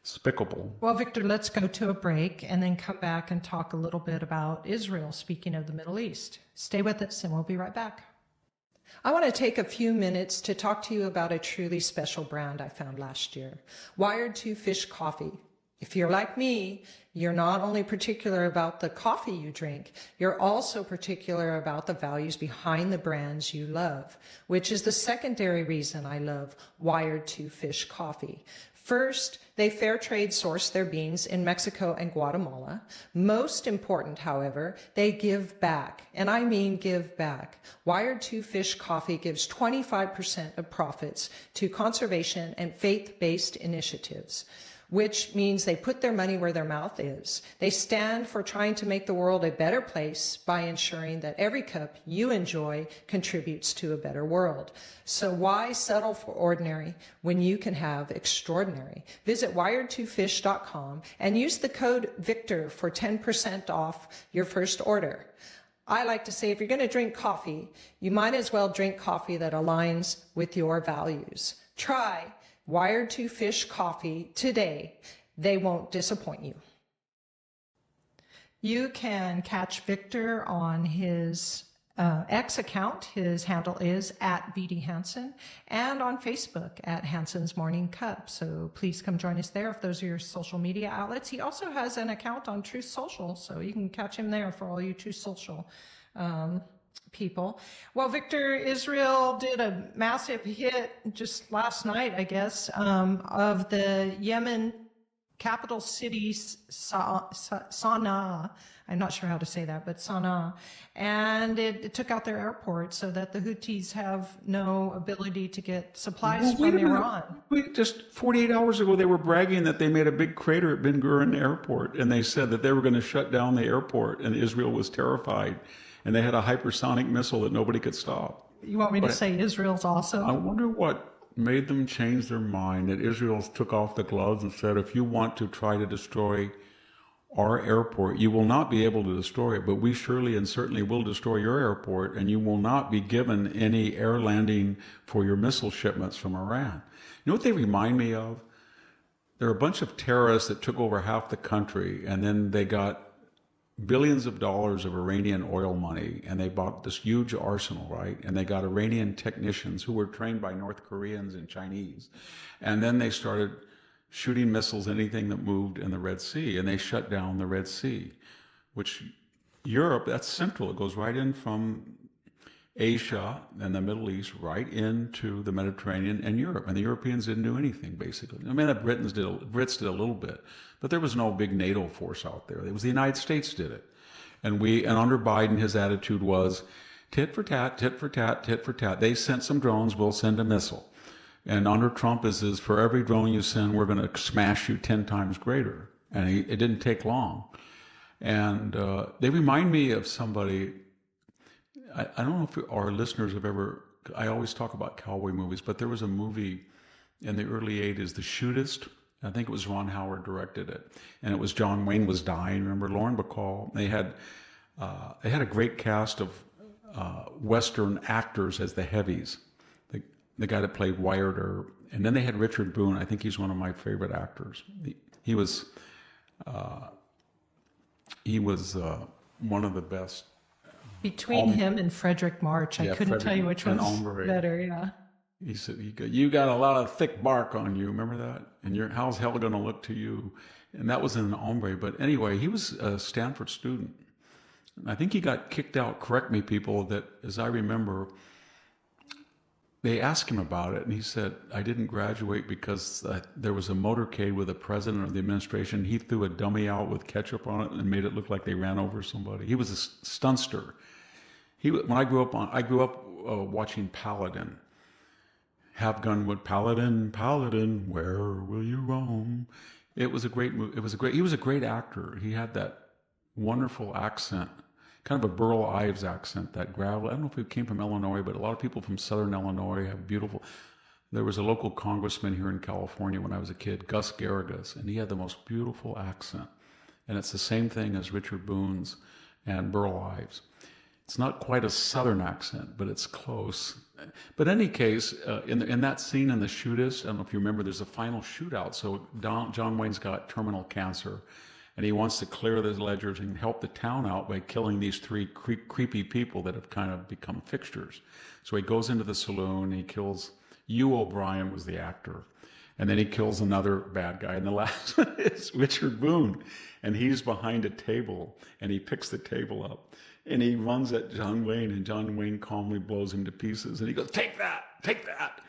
Despicable. Well, Victor, let's go to a break and then come back and talk a little bit about Israel, speaking of the Middle East. Stay with us and we'll be right back. I want to take a few minutes to talk to you about a truly special brand I found last year, Wired to Fish Coffee. If you're like me, you're not only particular about the coffee you drink, you're also particular about the values behind the brands you love, which is the secondary reason I love Wired to Fish Coffee. First, they fair trade source their beans in Mexico and Guatemala. Most important, however, they give back, and I mean give back. Wired to Fish Coffee gives 25% of profits to conservation and faith-based initiatives, which means they put their money where their mouth is. They stand for trying to make the world a better place by ensuring that every cup you enjoy contributes to a better world. So why settle for ordinary when you can have extraordinary? Visit wired2fish.com and use the code VICTOR for 10% off your first order. I like to say, if you're going to drink coffee, you might as well drink coffee that aligns with your values. Try Wired to Fish Coffee today. They won't disappoint you. You can catch Victor on his X account. His handle is @VD Hanson, and on Facebook at Hanson's Morning Cup. So please come join us there if those are your social media outlets. He also has an account on Truth Social, so you can catch him there for all you Truth Social people. Well, Victor, Israel did a massive hit just last night, I guess, of the Yemen capital city, Sana'a. I'm not sure how to say that, but Sana'a. And it took out their airport so that the Houthis have no ability to get supplies from Iran. Just 48 hours ago, they were bragging that they made a big crater at Ben Gurion Airport, and they said that they were going to shut down the airport, and Israel was terrified. And they had a hypersonic missile that nobody could stop. You want me to say Israel's also? I wonder what made them change their mind, that Israel took off the gloves and said, if you want to try to destroy our airport, you will not be able to destroy it, but we surely and certainly will destroy your airport, and you will not be given any air landing for your missile shipments from Iran. You know what they remind me of? They're a bunch of terrorists that took over half the country, and then they got billions of dollars of Iranian oil money, and they bought this huge arsenal, right? And they got Iranian technicians who were trained by North Koreans and Chinese. And then they started shooting missiles, anything that moved in the Red Sea, and they shut down the Red Sea, which Europe, that's central. It goes right in from Asia and the Middle East right into the Mediterranean and Europe. And the Europeans didn't do anything, basically. I mean, the Brits did a little bit, but there was no big NATO force out there. It was the United States did it. And under Biden, his attitude was tit for tat, tit for tat, tit for tat. They sent some drones, we'll send a missile. And under Trump is for every drone you send, we're going to smash you 10 times greater. And it didn't take long. And they remind me of somebody. I don't know if our listeners have ever, I always talk about cowboy movies, but there was a movie in the early 80s, The Shootist. I think it was Ron Howard directed it. And it was John Wayne was dying. Remember Lauren Bacall? They had a great cast of Western actors as the heavies. The guy that played Wyatt, and then they had Richard Boone. I think he's one of my favorite actors. He was one of the best. Between him and Frederick March, I couldn't tell you which one's better. Yeah. He said, "You got a lot of thick bark on you." Remember that? And how's hell going to look to you? And that was in an Hombre. But anyway, he was a Stanford student. I think he got kicked out. Correct me, people. That as I remember, they asked him about it, and he said, "I didn't graduate because there was a motorcade with the president of the administration. He threw a dummy out with ketchup on it and made it look like they ran over somebody." He was a stunster. When I grew up watching Paladin. Have gun with Paladin, Paladin, where will you roam? It was a great movie. It was a great. He was a great actor. He had that wonderful accent, kind of a Burl Ives accent, that gravel. I don't know if he came from Illinois, but a lot of people from Southern Illinois have beautiful. There was a local congressman here in California when I was a kid, Gus Garrigus, and he had the most beautiful accent. And it's the same thing as Richard Boone's and Burl Ives. It's not quite a Southern accent, but it's close. But in any case, in that scene in the shootist, I don't know if you remember, there's a final shootout. So John Wayne's got terminal cancer, and he wants to clear the ledgers and help the town out by killing these three creepy people that have kind of become fixtures. So he goes into the saloon, he kills, Hugh O'Brien was the actor, and then he kills another bad guy. And the last one is Richard Boone, and he's behind a table, and he picks the table up. And he runs at John Wayne, and John Wayne calmly blows him to pieces. And he goes, "Take that, take that."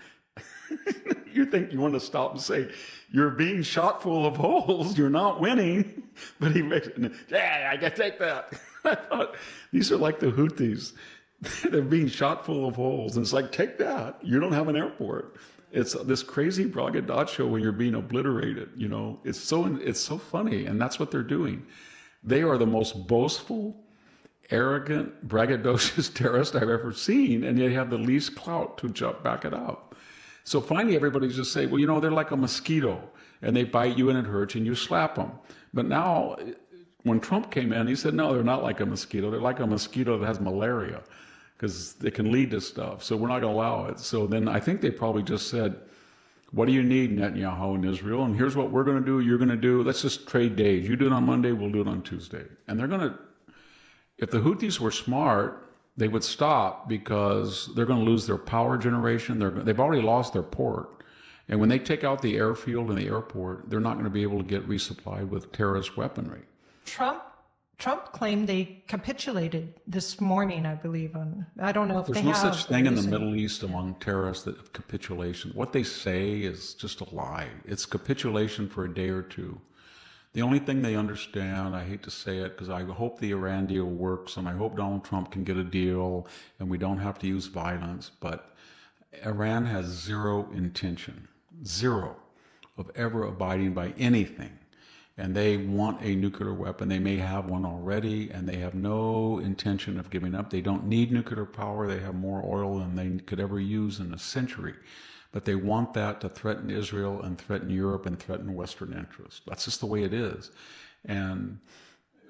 You think you want to stop and say, "You're being shot full of holes. You're not winning." But he makes it, "Yeah, I can take that." I thought, these are like the Houthis. They're being shot full of holes. And it's like, take that. You don't have an airport. It's this crazy braggadocio when you're being obliterated. You know, it's so funny. And that's what they're doing. They are the most boastful, arrogant, braggadocious terrorist I've ever seen, and yet have the least clout to back it up. So finally, everybody just say, well, you know, they're like a mosquito, and they bite you and it hurts, and you slap them. But now, when Trump came in, he said, no, they're not like a mosquito. They're like a mosquito that has malaria, because it can lead to stuff. So we're not going to allow it. So then I think they probably just said, what do you need, Netanyahu and Israel? And here's what we're going to do, you're going to do. Let's just trade days. You do it on Monday, we'll do it on Tuesday. And they're going to, if the Houthis were smart, they would stop, because they're going to lose their power generation. They've already lost their port. And when they take out the airfield and the airport, they're not going to be able to get resupplied with terrorist weaponry. Trump claimed they capitulated this morning, I believe. I don't know if There's they no have. such thing in the Middle East among terrorists of capitulation. What they say is just a lie. It's capitulation for a day or two. The only thing they understand, I hate to say it, because I hope the Iran deal works, and I hope Donald Trump can get a deal and we don't have to use violence, but Iran has zero intention, zero, of ever abiding by anything. And they want a nuclear weapon. They may have one already, and they have no intention of giving up. They don't need nuclear power. They have more oil than they could ever use in a century. But they want that to threaten Israel and threaten Europe and threaten Western interests. That's just the way it is. And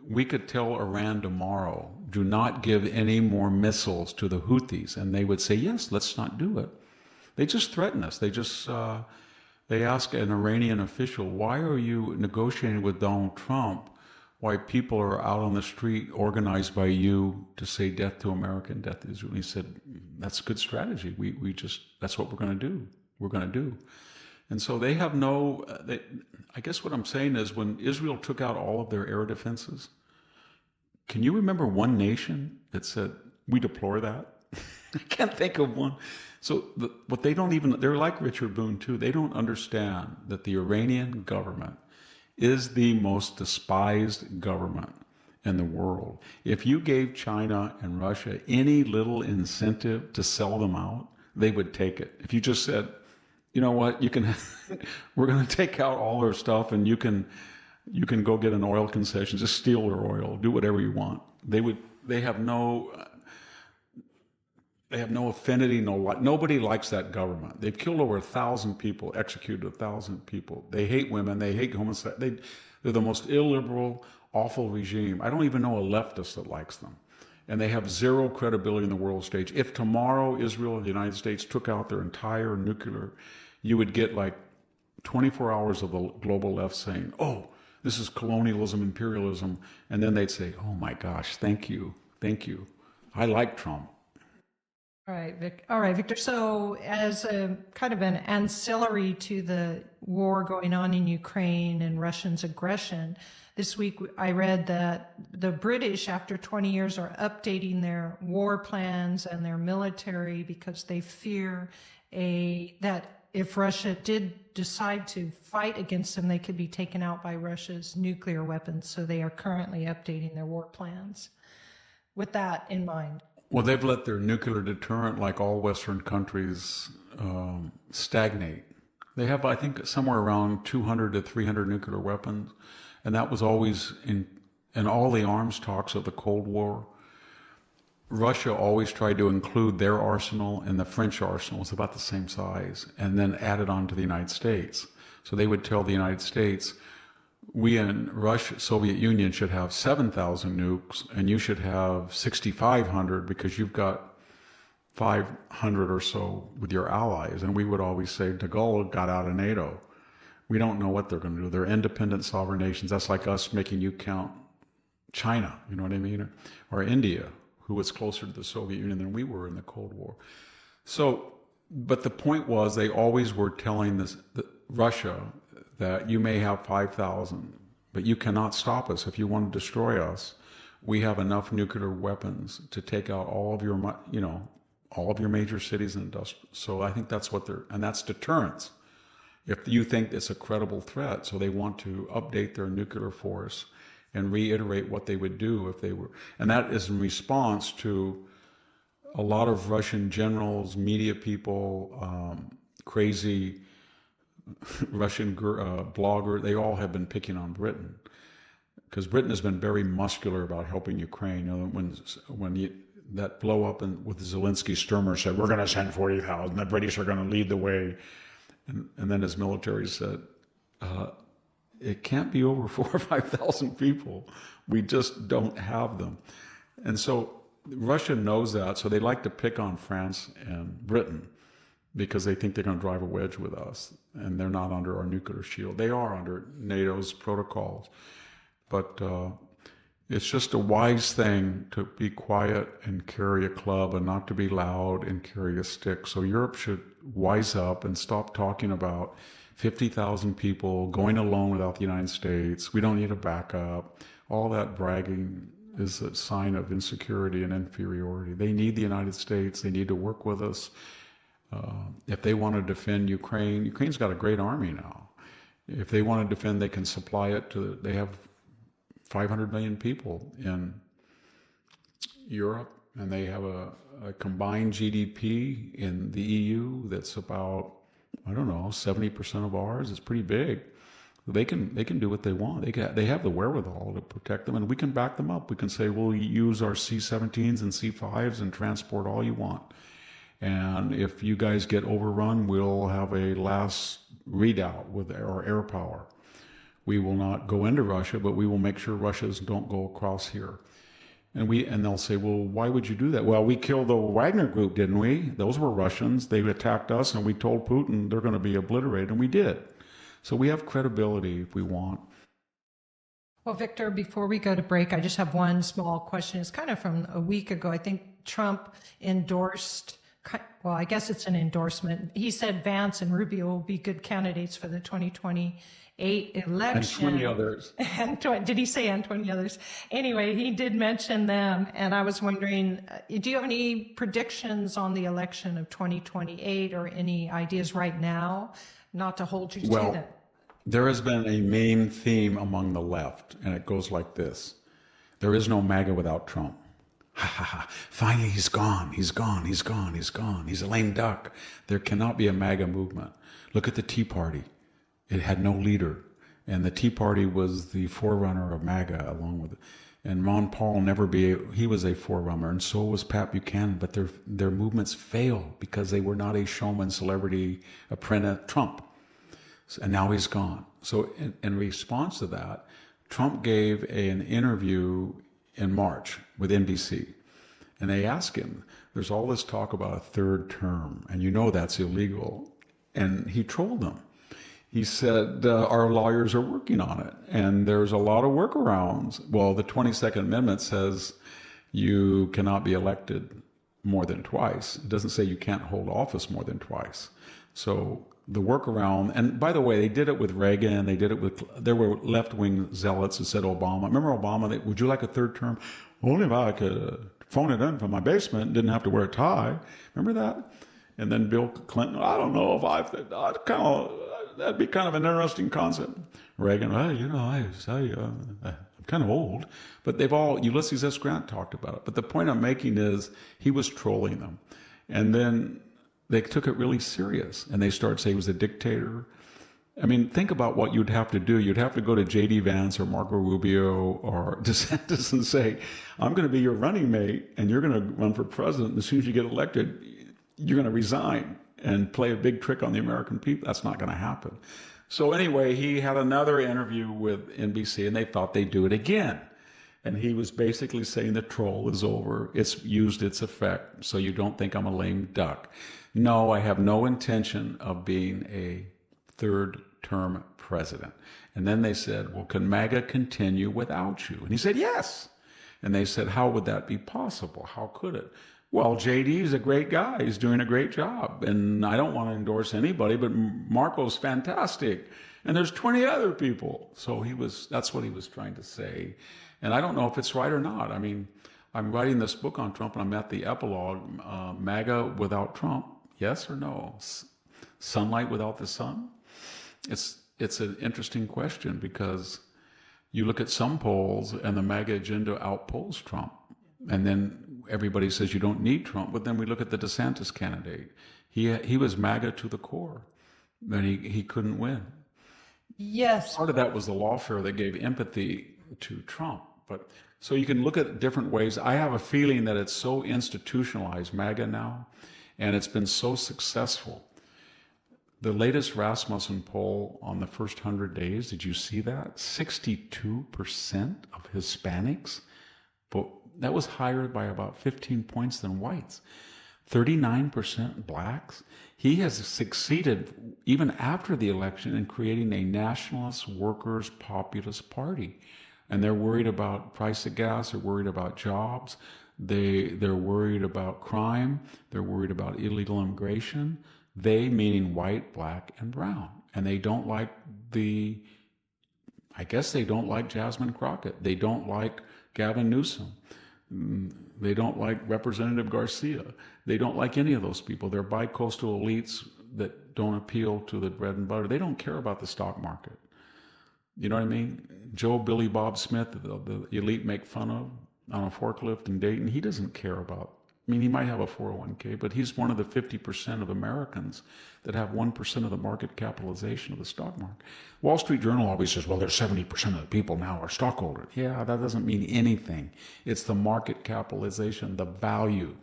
we could tell Iran tomorrow, do not give any more missiles to the Houthis. And they would say, yes, let's not do it. They just threaten us. They ask an Iranian official, why are you negotiating with Donald Trump? Why people are out on the street organized by you to say death to America and death to Israel? And he said, that's good strategy. That's what we're going to do. We're going to do. And so they have I guess what I'm saying is, when Israel took out all of their air defenses, can you remember one nation that said, we deplore that? I can't think of one. So they're like Richard Boone too. They don't understand that the Iranian government is the most despised government in the world. If you gave China and Russia any little incentive to sell them out, they would take it. If you just said, you know what, we're going to take out all their stuff, and you can go get an oil concession, just steal their oil, do whatever you want. They have no affinity, nobody likes that government. They've killed over 1,000 people, executed 1,000 people. They hate women, they hate homosexuals. They're the most illiberal, awful regime. I don't even know a leftist that likes them. And they have zero credibility in the world stage. If tomorrow Israel and the United States took out their entire nuclear, you would get like 24 hours of the global left saying, oh, this is colonialism, imperialism. And then they'd say, oh my gosh, thank you. I like Trump. All right, Victor. So as a kind of an ancillary to the war going on in Ukraine and Russia's aggression, this week I read that the British, after 20 years, are updating their war plans and their military, because they fear that if Russia did decide to fight against them, they could be taken out by Russia's nuclear weapons. So they are currently updating their war plans with that in mind. Well, they've let their nuclear deterrent, like all Western countries, stagnate. They have, I think, somewhere around 200 to 300 nuclear weapons. And that was always in all the arms talks of the Cold War. Russia always tried to include their arsenal, and the French arsenal was about the same size, and then add it on to the United States. So they would tell the United States, we in Russia, Soviet Union should have 7,000 nukes, and you should have 6,500 because you've got 500 or so with your allies. And we would always say, de Gaulle got out of NATO. We don't know what they're going to do. They're independent sovereign nations. That's like us making you count China, you know what I mean? Or India, who was closer to the Soviet Union than we were in the Cold War. So, but the point was they always were telling Russia that you may have 5,000, but you cannot stop us. If you want to destroy us, we have enough nuclear weapons to take out all of your, all of your major cities and industrial. So I think that's what and that's deterrence. If you think it's a credible threat, so they want to update their nuclear force and reiterate what they would do if they were, and that is in response to a lot of Russian generals, media people, crazy Russian blogger, they all have been picking on Britain because Britain has been very muscular about helping Ukraine. When that blow up with Zelensky, Sturmer said, we're going to send 40,000, the British are going to lead the way. And then his military said, it can't be over 4,000 or 5,000 people. We just don't have them. And so Russia knows that, so they like to pick on France and Britain because they think they're going to drive a wedge with us, and they're not under our nuclear shield. They are under NATO's protocols. But it's just a wise thing to be quiet and carry a club and not to be loud and carry a stick. So Europe should wise up and stop talking about 50,000 people going alone without the United States. We don't need a backup. All that bragging is a sign of insecurity and inferiority. They need the United States. They need to work with us. If they want to defend Ukraine, Ukraine's got a great army now. If they want to defend, they can supply it to, they have 500 million people in Europe, and they have a combined GDP in the EU that's about, I don't know, 70% of ours. It's pretty big. They can do what they want. They have the wherewithal to protect them, and we can back them up. We can say we'll use our C-17s and C-5s and transport all you want. And if you guys get overrun, we'll have a last redoubt with our air power. We will not go into Russia, but we will make sure Russians don't go across here. And they'll say, well, why would you do that? Well, we killed the Wagner group, didn't we? Those were Russians. They attacked us, and we told Putin they're going to be obliterated, and we did. So we have credibility if we want. Well, Victor, before we go to break, I just have one small question. It's kind of from a week ago. I think Trump endorsed, well, I guess it's an endorsement. He said Vance and Rubio will be good candidates for the 2028 election. And 20 others. Did he say and 20 others? Anyway, he did mention them. And I was wondering, do you have any predictions on the election of 2028 or any ideas right now? Not to hold you to that. There has been a main theme among the left, and it goes like this. There is no MAGA without Trump. Ha ha ha. Finally, he's gone. He's gone. He's gone. He's gone. He's a lame duck. There cannot be a MAGA movement. Look at the Tea Party. It had no leader. And the Tea Party was the forerunner of MAGA along with it. And Ron Paul he was a forerunner, and so was Pat Buchanan, but their movements failed because they were not a showman, celebrity, apprentice, Trump. And now he's gone. So in response to that, Trump gave an interview in March with NBC. And they asked him, there's all this talk about a third term, and you know that's illegal. And he trolled them. He said, our lawyers are working on it, and there's a lot of workarounds. Well, the 22nd Amendment says you cannot be elected more than twice. It doesn't say you can't hold office more than twice. So the workaround, and by the way, they did it with Reagan, there were left-wing zealots who said Obama. Remember Obama, would you like a third term? Only if I could phone it in from my basement and didn't have to wear a tie. Remember that? And then Bill Clinton, I don't know if that'd be kind of an interesting concept. Reagan, I'm kind of old. But Ulysses S. Grant talked about it. But the point I'm making is he was trolling them. And then they took it really serious, and they started saying he was a dictator. I mean, think about what you'd have to do. You'd have to go to J.D. Vance or Marco Rubio or DeSantis and say, I'm going to be your running mate, and you're going to run for president. And as soon as you get elected, you're going to resign and play a big trick on the American people. That's not going to happen. So anyway, he had another interview with NBC, and they thought they'd do it again. And he was basically saying the troll is over. It's used its effect, so you don't think I'm a lame duck. No, I have no intention of being a third-term president. And then they said, well, can MAGA continue without you? And he said, yes. And they said, how would that be possible? How could it? Well, JD is a great guy. He's doing a great job. And I don't want to endorse anybody, but Marco's fantastic. And there's 20 other people. So that's what he was trying to say. And I don't know if it's right or not. I mean, I'm writing this book on Trump, and I'm at the epilogue. MAGA without Trump, yes or no? Sunlight without the sun? It's an interesting question, because you look at some polls and the MAGA agenda outpolls Trump. And then everybody says you don't need Trump. But then we look at the DeSantis candidate. He was MAGA to the core. And he couldn't win. Yes. Part of that was the lawfare that gave empathy to Trump. But so you can look at different ways. I have a feeling that it's so institutionalized, MAGA now, and it's been so successful. The latest Rasmussen poll on the first 100 days, did you see that? 62% of Hispanics, but that was higher by about 15 points than whites. 39% blacks. He has succeeded, even after the election, in creating a nationalist workers' populist party. And they're worried about price of gas, they're worried about jobs, they're worried about crime, they're worried about illegal immigration. They, meaning white, black, and brown. And they don't like I guess they don't like Jasmine Crockett. They don't like Gavin Newsom. They don't like Representative Garcia. They don't like any of those people. They're bi-coastal elites that don't appeal to the bread and butter. They don't care about the stock market. You know what I mean? Joe Billy Bob Smith, the elite make fun of on a forklift in Dayton, he doesn't care about. I mean, he might have a 401k, but he's one of the 50% of Americans that have 1% of the market capitalization of the stock market. Wall Street Journal always says, well, there's 70% of the people now are stockholders. Yeah, that doesn't mean anything. It's the market capitalization, the value.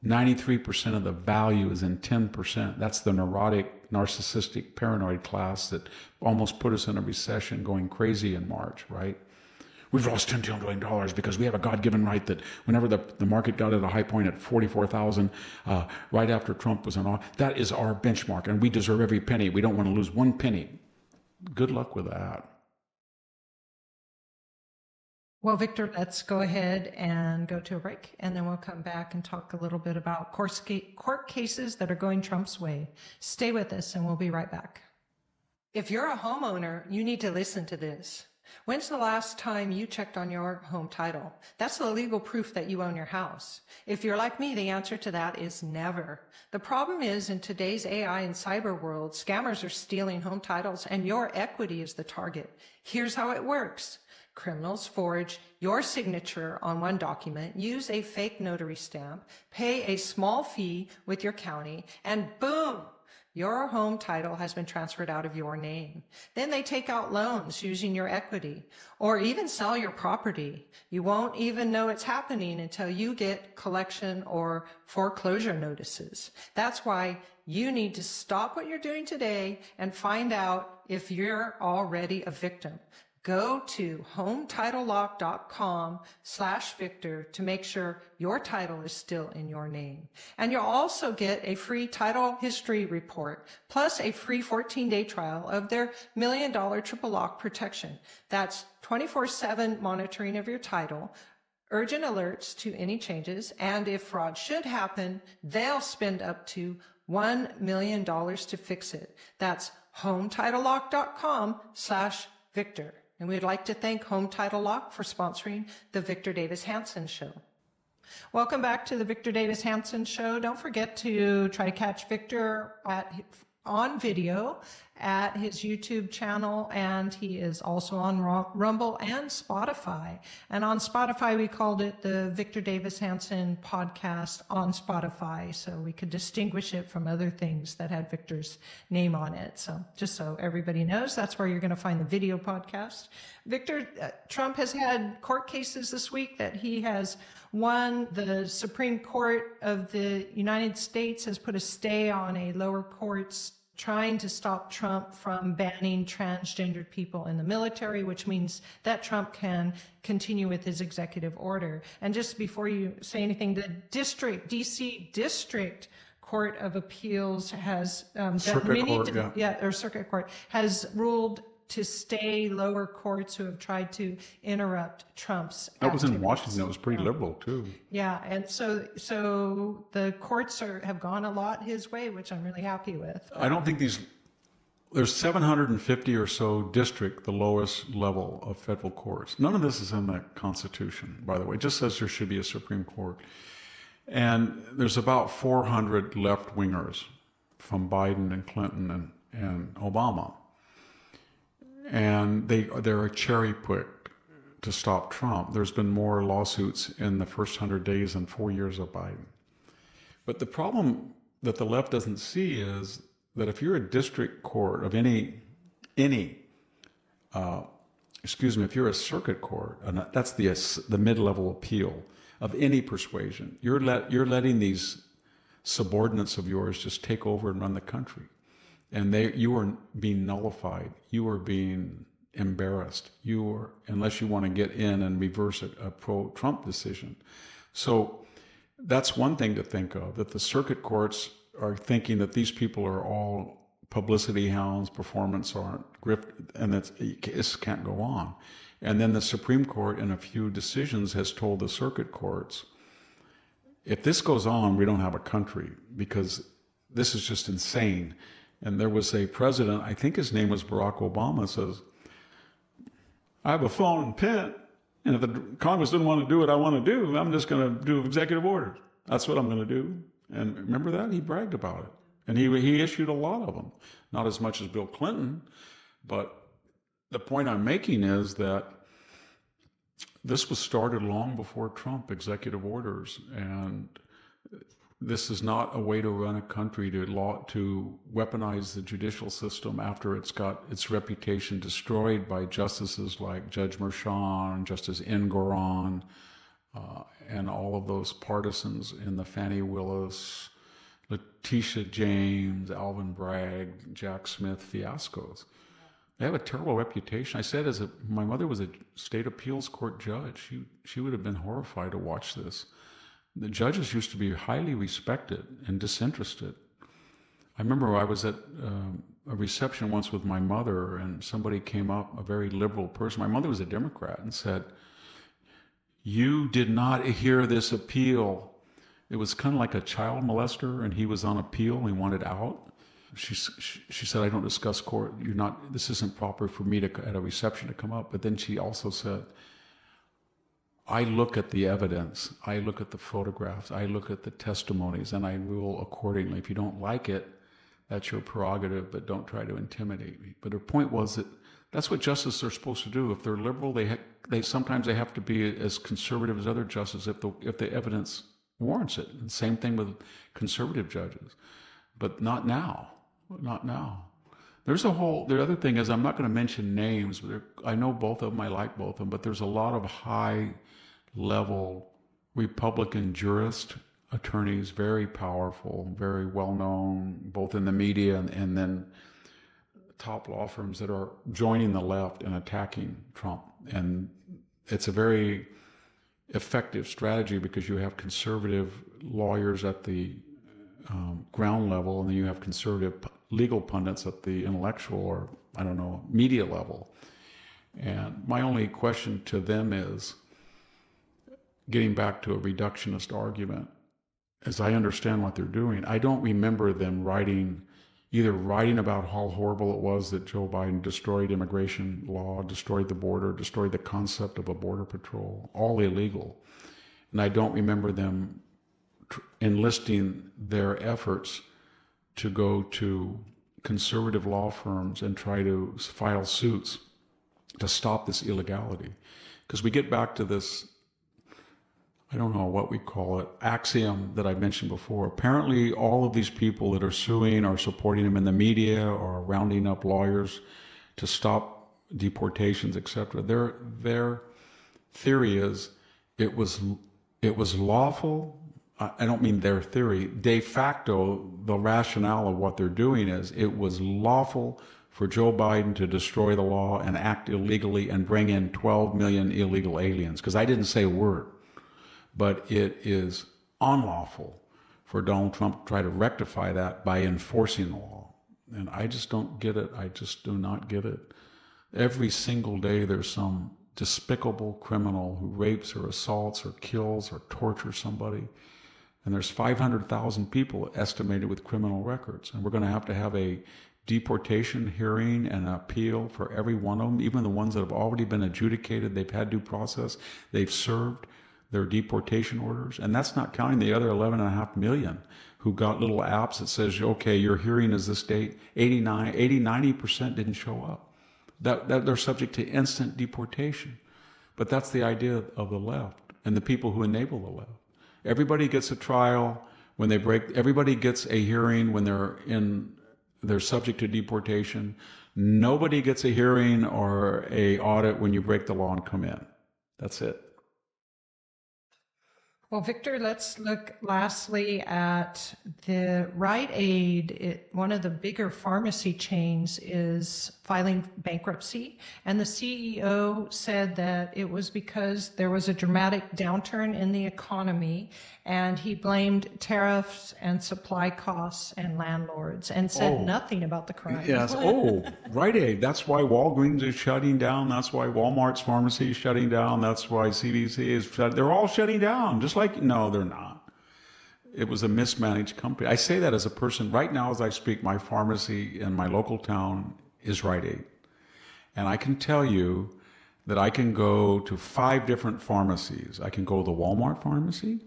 93% of the value is in 10%. That's the neurotic, narcissistic, paranoid class that almost put us in a recession, going crazy in March, right? We've lost $10 billion because we have a God-given right that whenever the market got at a high point at 44,000, right after Trump was in office, that is our benchmark, and we deserve every penny. We don't want to lose one penny. Good luck with that. Well, Victor, let's go ahead and go to a break, and then we'll come back and talk a little bit about court cases that are going Trump's way. Stay with us, and we'll be right back. If you're a homeowner, you need to listen to this. When's the last time you checked on your home title? That's the legal proof that you own your house. If you're like me, the answer to that is never. The problem is, in today's AI and cyber world, scammers are stealing home titles, and your equity is the target. Here's how it works. Criminals forge your signature on one document, use a fake notary stamp, pay a small fee with your county, and boom! Your home title has been transferred out of your name. Then they take out loans using your equity, or even sell your property. You won't even know it's happening until you get collection or foreclosure notices. That's why you need to stop what you're doing today and find out if you're already a victim. Go to HometitleLock.com/Victor to make sure your title is still in your name. And you'll also get a free title history report, plus a free 14-day trial of their $1 million triple lock protection. That's 24/7 monitoring of your title, urgent alerts to any changes, and if fraud should happen, they'll spend up to $1 million to fix it. That's HometitleLock.com/Victor. And we'd like to thank Home Title Lock for sponsoring the Victor Davis Hanson Show. Welcome back to the Victor Davis Hanson Show. Don't forget to try to catch Victor on video at his YouTube channel, and he is also on Rumble and Spotify. And on Spotify, we called it the Victor Davis Hanson podcast on Spotify, so we could distinguish it from other things that had Victor's name on it. So just so everybody knows, that's where you're going to find the video podcast. Victor, Trump has had court cases this week that he has won. The Supreme Court of the United States has put a stay on a lower court's trying to stop Trump from banning transgendered people in the military, which means that Trump can continue with his executive order. And just before you say anything, the DC District Court of Appeals has, Circuit Court has ruled to stay lower courts who have tried to interrupt Trump's That was in activities. Washington. It was pretty liberal, too. Yeah, and so the courts have gone a lot his way, which I'm really happy with. I don't think there's 750 or so district, the lowest level of federal courts. None of this is in the Constitution, by the way. It just says there should be a Supreme Court. And there's about 400 left-wingers from Biden and Clinton and Obama. And they're cherry-picked to stop Trump. There's been more lawsuits in the first 100 days than 4 years of Biden. But the problem that the left doesn't see is that if you're a district court of if you're a circuit court, and that's the mid-level appeal of any persuasion, you're letting these subordinates of yours just take over and run the country. And you are being nullified. You are being embarrassed. Unless you want to get in and reverse a pro-Trump decision. So that's one thing to think of, that the circuit courts are thinking that these people are all publicity hounds, performance aren't, grift, and this can't go on. And then the Supreme Court, in a few decisions, has told the circuit courts, if this goes on, we don't have a country, because this is just insane. And there was a president, I think his name was Barack Obama, says, I have a phone and pen, and if the Congress doesn't want to do what I want to do, I'm just going to do executive orders. That's what I'm going to do. And remember that? He bragged about it. And he issued a lot of them. Not as much as Bill Clinton, but the point I'm making is that this was started long before Trump, executive orders, and this is not a way to run a country, to weaponize the judicial system after it's got its reputation destroyed by justices like Judge Merchan, Justice Engoron, and all of those partisans in the Fannie Willis, Letitia James, Alvin Bragg, Jack Smith fiascos. They have a terrible reputation. I said, my mother was a state appeals court judge. She would have been horrified to watch this. The judges used to be highly respected and disinterested. I remember I was at a reception once with my mother, and somebody came up, a very liberal person. My mother was a Democrat, and said, "You did not hear this appeal." It was kind of like a child molester, and he was on appeal. He wanted out. She said, "I don't discuss court. This isn't proper for me at a reception to come up." But then she also said, I look at the evidence, I look at the photographs, I look at the testimonies, and I rule accordingly. If you don't like it, that's your prerogative, but don't try to intimidate me. But her point was that that's what justices are supposed to do. If they're liberal, they sometimes have to be as conservative as other justices if the evidence warrants it. And same thing with conservative judges, but not now. Not now. The other thing is, I'm not going to mention names, but I know both of them, I like both of them, but there's a lot of high-level Republican jurist attorneys, very powerful, very well-known, both in the media and then top law firms that are joining the left and attacking Trump. And it's a very effective strategy because you have conservative lawyers at the ground level, and then you have conservative legal pundits at the intellectual or, media level. And my only question to them is, getting back to a reductionist argument, as I understand what they're doing, I don't remember them either writing about how horrible it was that Joe Biden destroyed immigration law, destroyed the border, destroyed the concept of a border patrol, all illegal. And I don't remember them enlisting their efforts to go to conservative law firms and try to file suits to stop this illegality. Because we get back to this, I don't know what we call it, axiom that I mentioned before. Apparently, all of these people that are suing or supporting them in the media or rounding up lawyers to stop deportations, etc. Their theory is it was lawful. I don't mean their theory. De facto, the rationale of what they're doing is it was lawful for Joe Biden to destroy the law and act illegally and bring in 12 million illegal aliens. Because I didn't say a word. But it is unlawful for Donald Trump to try to rectify that by enforcing the law. And I just don't get it. I just do not get it. Every single day there's some despicable criminal who rapes or assaults or kills or tortures somebody. And there's 500,000 people estimated with criminal records. And we're going to have a deportation hearing and appeal for every one of them, even the ones that have already been adjudicated. They've had due process. They've served their deportation orders. And that's not counting the other 11.5 million who got little apps that says, okay, your hearing is this date. 90% didn't show up. That they're subject to instant deportation. But that's the idea of the left and the people who enable the left. Everybody gets a trial when they break, everybody gets a hearing when they're subject to deportation. Nobody gets a hearing or a audit when you break the law and come in. That's it. Well, Victor, let's look lastly at the Rite Aid. One of the bigger pharmacy chains is filing bankruptcy, and the CEO said that it was because there was a dramatic downturn in the economy, and he blamed tariffs and supply costs and landlords and said nothing about the crime. Yes. Rite Aid. That's why Walgreens is shutting down. That's why Walmart's pharmacy is shutting down. That's why CDC is shutting. They're all shutting down. Just like, no, they're not. It was a mismanaged company. I say that as a person. Right now, as I speak, my pharmacy in my local town is Rite Aid. And I can tell you that I can go to 5 different pharmacies. I can go to the Walmart pharmacy.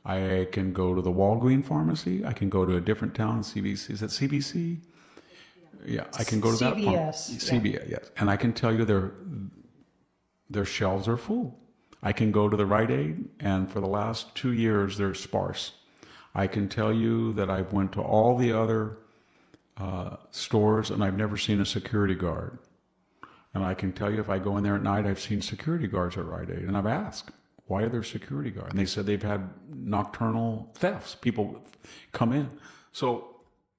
I can go to the Walgreens pharmacy. I can go to a different town, CBC. Is it CBC? Yeah, I can go to that pharmacy. CVS, yes. And I can tell you their shelves are full. I can go to the Rite Aid, and for the last 2 years, they're sparse. I can tell you that I've went to all the other stores, and I've never seen a security guard. And I can tell you if I go in there at night, I've seen security guards at Rite Aid. And I've asked, why are there security guards? And they said they've had nocturnal thefts. People come in. So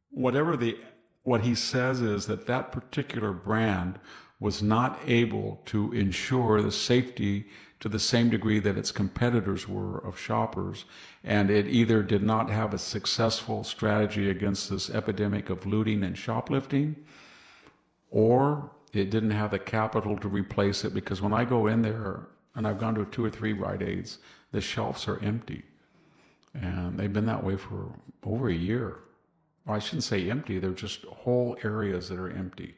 what he says is that particular brand was not able to ensure the safety to the same degree that its competitors were of shoppers. And it either did not have a successful strategy against this epidemic of looting and shoplifting, or it didn't have the capital to replace it, because when I go in there, and I've gone to 2 or 3 Rite Aids, the shelves are empty. And they've been that way for over a year. Or I shouldn't say empty, they're just whole areas that are empty.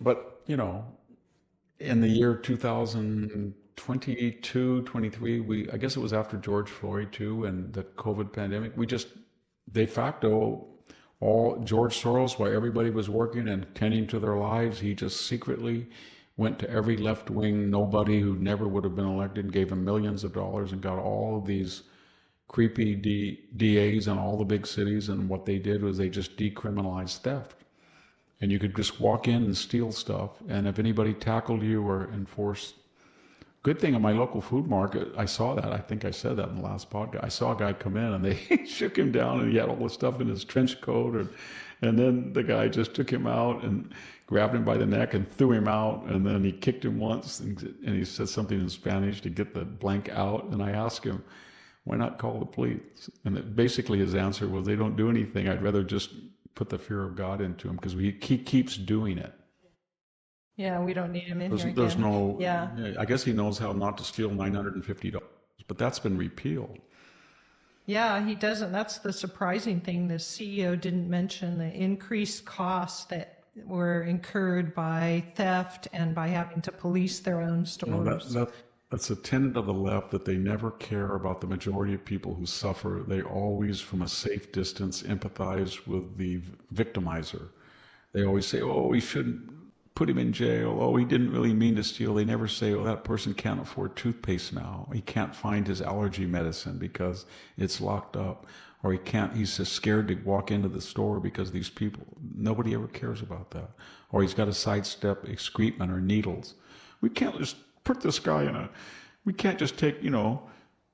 But, in the year 2022, 23, I guess it was after George Floyd too, and the COVID pandemic, we just de facto, all George Soros, while everybody was working and tending to their lives, he just secretly went to every left-wing nobody who never would have been elected and gave him millions of dollars and got all of these creepy DAs in all the big cities. And what they did was they just decriminalized theft. And you could just walk in and steal stuff. And if anybody tackled you or enforced, good thing in my local food market, I saw that. I think I said that in the last podcast. I saw a guy come in and they shook him down and he had all the stuff in his trench coat. And then the guy just took him out and grabbed him by the neck and threw him out. And then he kicked him once and he said something in Spanish to get the blank out. And I asked him, why not call the police? And basically his answer was, they don't do anything. I'd rather just put the fear of God into him because he keeps doing it. Yeah, we don't need him in here There's again. no, Yeah. I guess he knows how not to steal $950, but that's been repealed. Yeah, he doesn't. That's the surprising thing. The CEO didn't mention the increased costs that were incurred by theft and by having to police their own stores. That's a tenet of the left, that they never care about the majority of people who suffer. They always, from a safe distance, empathize with the victimizer. They always say, oh, we shouldn't put him in jail. Oh, he didn't really mean to steal. They never say, oh, that person can't afford toothpaste now. He can't find his allergy medicine because it's locked up. Or he's just scared to walk into the store because these people, nobody ever cares about that. Or he's got to sidestep excrement or needles. We can't just put this guy we can't just take,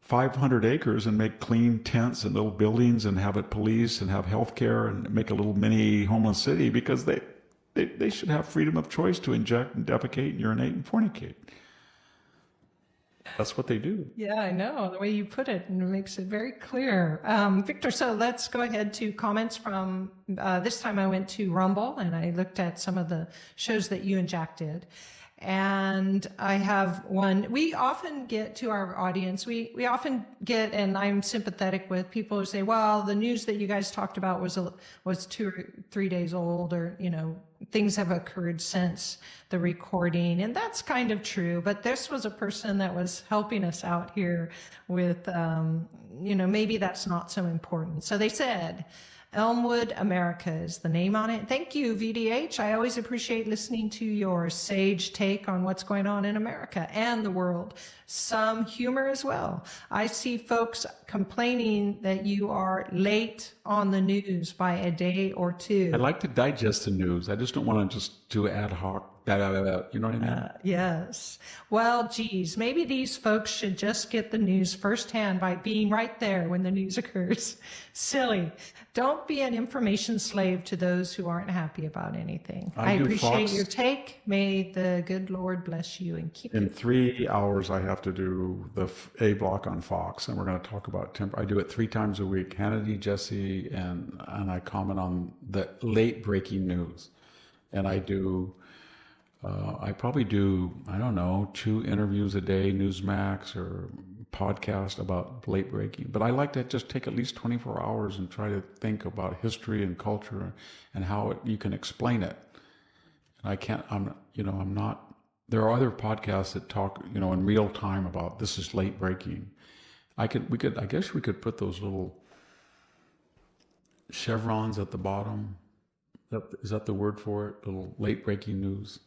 500 acres and make clean tents and little buildings and have it policed and have health care and make a little mini homeless city, because they should have freedom of choice to inject and defecate and urinate and fornicate. That's what they do. Yeah, I know the way you put it, and it makes it very clear. Victor, so let's go ahead to comments from this time I went to Rumble and I looked at some of the shows that you and Jack did. And I have one. We often get to our audience. We often get, and I'm sympathetic with people who say, well, the news that you guys talked about was 2 or 3 days old, or, things have occurred since the recording. And that's kind of true. But this was a person that was helping us out here with, maybe that's not so important. So they said, Elmwood, America is the name on it. Thank you, VDH. I always appreciate listening to your sage take on what's going on in America and the world. Some humor as well. I see folks complaining that you are late on the news by a day or two. I like to digest the news. I just don't want to just do ad hoc. You know what I mean? Yes. Well, geez, maybe these folks should just get the news firsthand by being right there when the news occurs. Silly. Don't be an information slave to those who aren't happy about anything. I appreciate your take. May the good Lord bless you and keep you. In 3 hours, I have to do the A block on Fox, and we're going to talk about I do it 3 times a week. Hannity, Jesse, and I comment on the late breaking news. And I do, I probably do, 2 interviews a day, Newsmax or podcast about late breaking. But I like to just take at least 24 hours and try to think about history and culture and how you can explain it. And I'm not, there are other podcasts that talk, in real time about this is late breaking. I guess we could put those little chevrons at the bottom. Is that the word for it? Little late breaking news.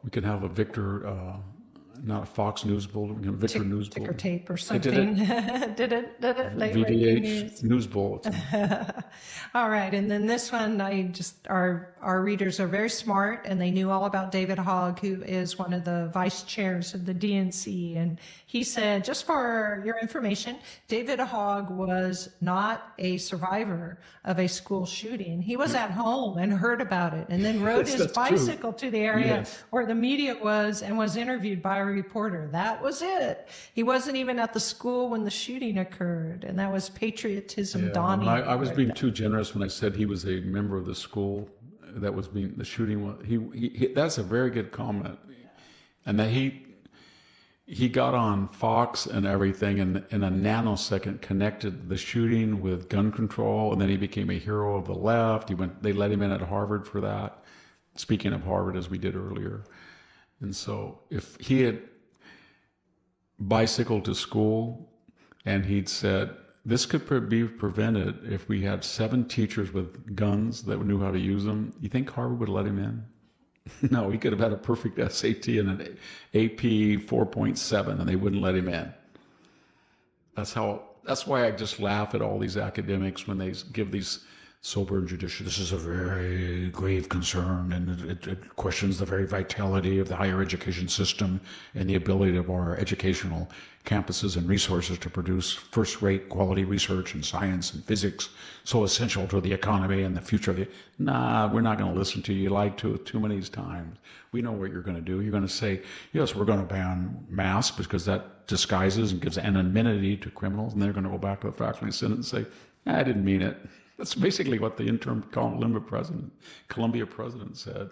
We could have a Victor, not a Fox News Bulletin, Victor News Ticker Bulletin. tape or something. Did it? Late VDH News Bulletin. All right. And then this one, our readers are very smart, and they knew all about David Hogg, who is one of the vice chairs of the DNC. And he said, just for your information, David Hogg was not a survivor of a school shooting. He was at home and heard about it, and then rode his bicycle to the area where the media was and was interviewed by a reporter. That was it. He wasn't even at the school when the shooting occurred, and that was patriotism dawning. I was being too generous when I said he was a member of the school that was being, the shooting was, he that's a very good comment. And that he got on Fox and everything, and in a nanosecond connected the shooting with gun control, and then he became a hero of the left. They let him in at Harvard for that. Speaking of Harvard, as we did earlier. And so if he had bicycled to school and he'd said, this could be prevented if we had 7 teachers with guns that knew how to use them, you think Harvard would let him in? No, he could have had a perfect SAT and an AP 4.7, and they wouldn't let him in. That's why I just laugh at all these academics when they give these sober and judicial. This is a very grave concern, and it questions the very vitality of the higher education system and the ability of our educational campuses and resources to produce first-rate quality research in science and physics, so essential to the economy and the future of the... Nah, we're not going to listen to you. You lied to us too many times. We know what you're going to do. You're going to say, yes, we're going to ban masks because that disguises and gives anonymity to criminals, and they're going to go back to the faculty and senate and say, I didn't mean it. That's basically what the interim Columbia president said.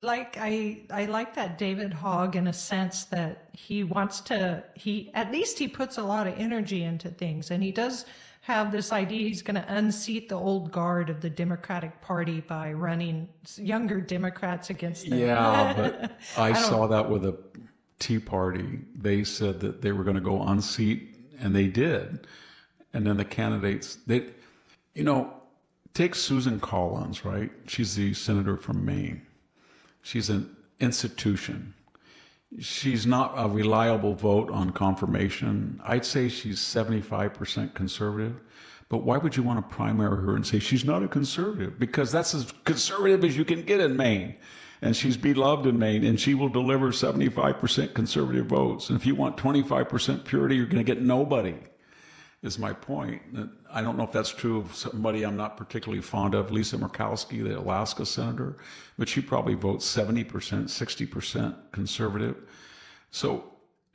I like that David Hogg, in a sense that he at least he puts a lot of energy into things, and he does have this idea he's going to unseat the old guard of the Democratic Party by running younger Democrats against them. Yeah, but I saw that with the Tea Party. They said that they were going to go unseat, and they did. And then the candidates, take Susan Collins, right? She's the senator from Maine. She's an institution. She's not a reliable vote on confirmation. I'd say she's 75% conservative. But why would you want to primary her and say she's not a conservative? Because that's as conservative as you can get in Maine. And she's beloved in Maine, and she will deliver 75% conservative votes. And if you want 25% purity, you're going to get nobody, is my point. I don't know if that's true of somebody I'm not particularly fond of, Lisa Murkowski, the Alaska senator, but she probably votes 70%, 60% conservative. So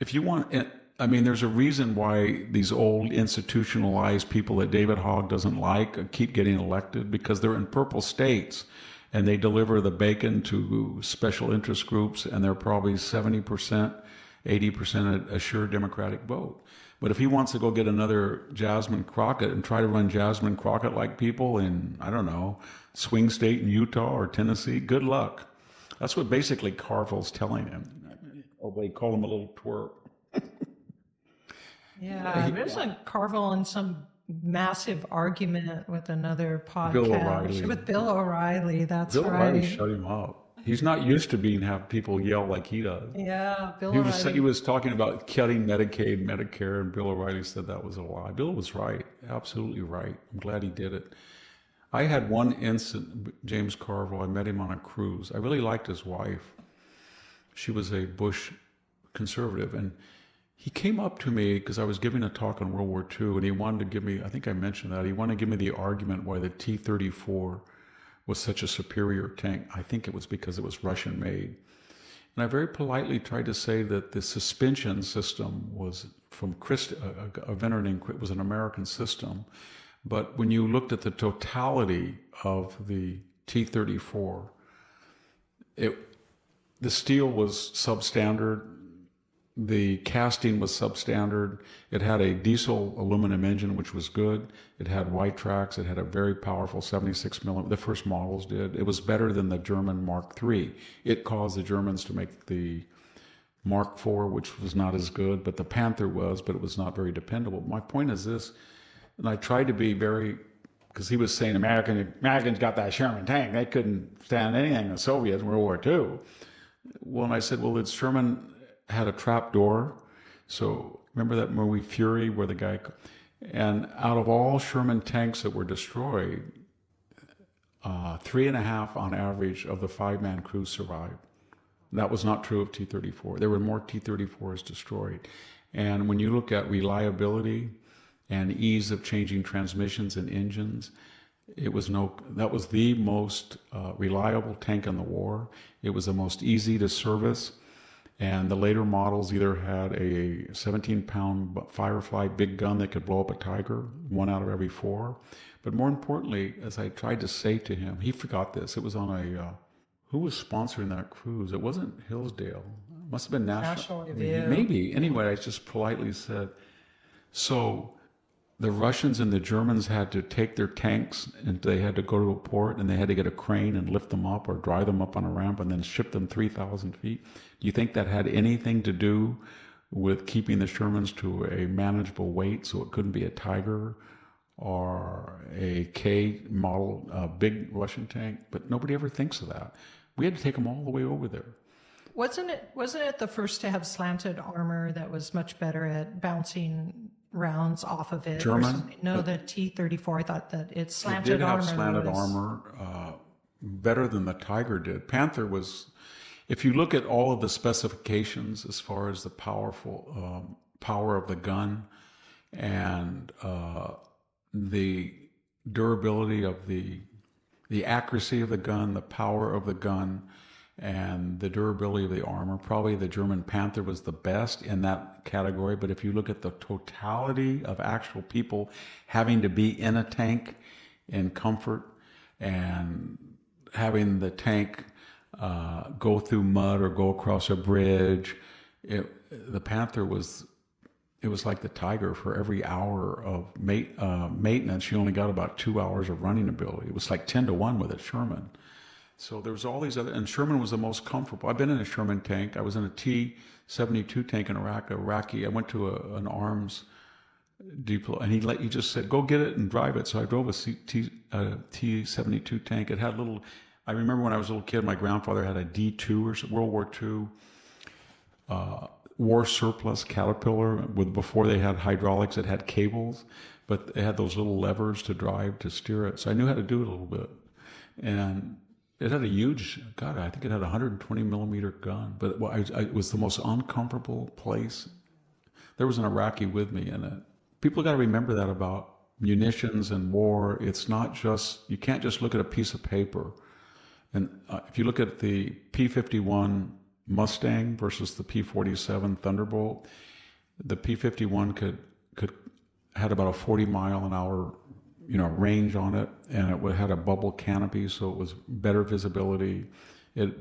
if you want, I mean, there's a reason why these old institutionalized people that David Hogg doesn't like keep getting elected, because they're in purple states and they deliver the bacon to special interest groups, and they're probably 70%, 80% assured Democratic vote. But if he wants to go get another Jasmine Crockett and try to run Jasmine Crockett-like people in, I don't know, swing state in Utah or Tennessee, good luck. That's what basically Carville's telling him. Oh, they call him a little twerp. Yeah, there's a Carville in some massive argument with another podcast. Bill O'Reilly. With Bill O'Reilly, that's Bill right. O'Reilly shut him up. He's not used to have people yell like he does. Yeah, Bill He O'Reilly. was talking about cutting Medicaid, Medicare, and Bill O'Reilly said that was a lie. Bill was right, absolutely right. I'm glad he did it. I had one incident, James Carville, I met him on a cruise. I really liked his wife. She was a Bush conservative, and he came up to me because I was giving a talk on World War II, and he wanted to give me, I think I mentioned that, he wanted to give me the argument why the T-34 was such a superior tank. I think it was because it was Russian made. And I very politely tried to say that the suspension system was from a vendor named, it was an American system. But when you looked at the totality of the T-34, the steel was substandard. The casting was substandard. It had a diesel aluminum engine, which was good. It had white tracks. It had a very powerful 76 millimeter. The first models did. It was better than the German Mark III. It caused the Germans to make the Mark IV, which was not as good, but the Panther was, but it was not very dependable. My point is this, and I tried to be very, because he was saying Americans got that Sherman tank. They couldn't stand anything in the Soviets in World War II. Well, and I said, well, it's Sherman had a trap door. So remember that movie Fury where the guy, and out of all Sherman tanks that were destroyed, 3.5 on average of the 5-man crew survived. That was not true of T-34. There were more T-34s destroyed. And when you look at reliability and ease of changing transmissions and engines, that was the most reliable tank in the war. It was the most easy to service. And the later models either had a 17-pound Firefly big gun that could blow up a Tiger, 1 out of every 4. But more importantly, as I tried to say to him, he forgot this. It was on who was sponsoring that cruise? It wasn't Hillsdale. It must have been National Review. Maybe. Anyway, I just politely said, so the Russians and the Germans had to take their tanks and they had to go to a port and they had to get a crane and lift them up or dry them up on a ramp and then ship them 3,000 feet. Do you think that had anything to do with keeping the Shermans to a manageable weight so it couldn't be a Tiger or a K model big Russian tank? But nobody ever thinks of that. We had to take them all the way over there. Wasn't it the first to have slanted armor that was much better at bouncing rounds off of it? German? No, the T-34. I thought that it slanted armor. It did have slanted armor, better than the Tiger did. Panther was, if you look at all of the specifications as far as the power of the gun and the durability of the accuracy of the gun, the power of the gun, and the durability of the armor, probably the German Panther was the best in that category. But if you look at the totality of actual people having to be in a tank in comfort and having the tank go through mud or go across a bridge, the Panther was like the Tiger. For every hour of maintenance, you only got about 2 hours of running ability. It was like 10-1 with a Sherman. So there was all these other, and Sherman was the most comfortable. I've been in a Sherman tank. I was in a T-72 tank in Iraq. I went to an arms and he just said, go get it and drive it. So I drove a T-72 tank. It had I remember when I was a little kid, my grandfather had a D2 or World War II war surplus Caterpillar before they had hydraulics. It had cables, but they had those little levers to drive to steer it. So I knew how to do it a little bit. And it had a huge, God, I think it had a 120 millimeter gun, but it was the most uncomfortable place. There was an Iraqi with me in it. People got to remember that about munitions and war. It's not just, you can't just look at a piece of paper. And if you look at the P-51 Mustang versus the P-47 Thunderbolt, the P-51 had about a 40-mile-an-hour range on it, and it had a bubble canopy, so it was better visibility. It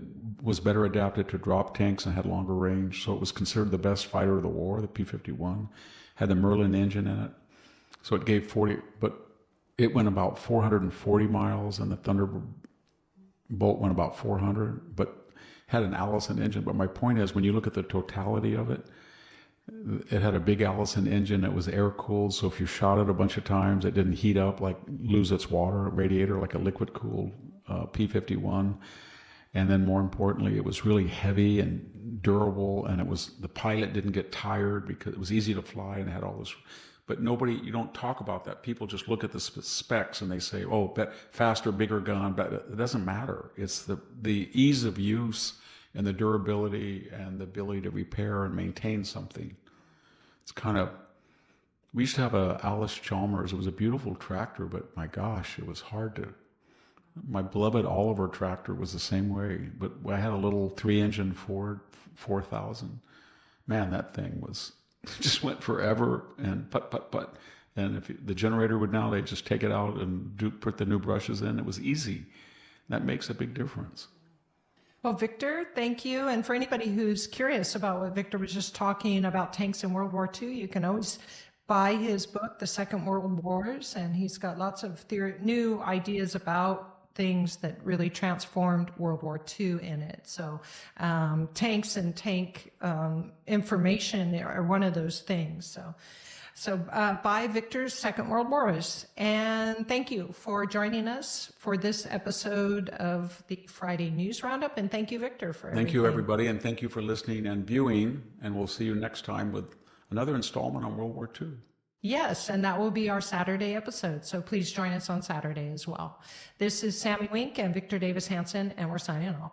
was better adapted to drop tanks and had longer range, so it was considered the best fighter of the war. The P-51 had the Merlin engine in it, so it gave 40, but it went about 440 miles, and the Thunderbolt went about 400, but had an Allison engine. But my point is, when you look at the totality of it, it had a big Allison engine. It was air cooled, so if you shot it a bunch of times, it didn't heat up, lose its water radiator like a liquid cooled P-51. And then more importantly, it was really heavy and durable, and the pilot didn't get tired because it was easy to fly and it had all this. But you don't talk about that. People just look at the specs and they say, oh, faster, bigger gun. But it doesn't matter. It's the ease of use and the durability and the ability to repair and maintain something. It's we used to have a Alice Chalmers. It was a beautiful tractor, but my gosh, it was hard my beloved Oliver tractor was the same way, but I had a little 3-engine Ford 4000. Man, that thing just went forever and put. And if the generator they just take it out and put the new brushes in. It was easy. That makes a big difference. Well, Victor, thank you. And for anybody who's curious about what Victor was just talking about tanks in World War II, you can always buy his book, The Second World Wars, and he's got lots of new ideas about things that really transformed World War II in it. So tanks and tank information are one of those things. So buy Victor's Second World Wars. And thank you for joining us for this episode of the Friday News Roundup. And thank you, Victor, for everything. Thank you, everybody. And thank you for listening and viewing. And we'll see you next time with another installment on World War II. Yes, and that will be our Saturday episode. So please join us on Saturday as well. This is Sammy Wink and Victor Davis Hanson, and we're signing off.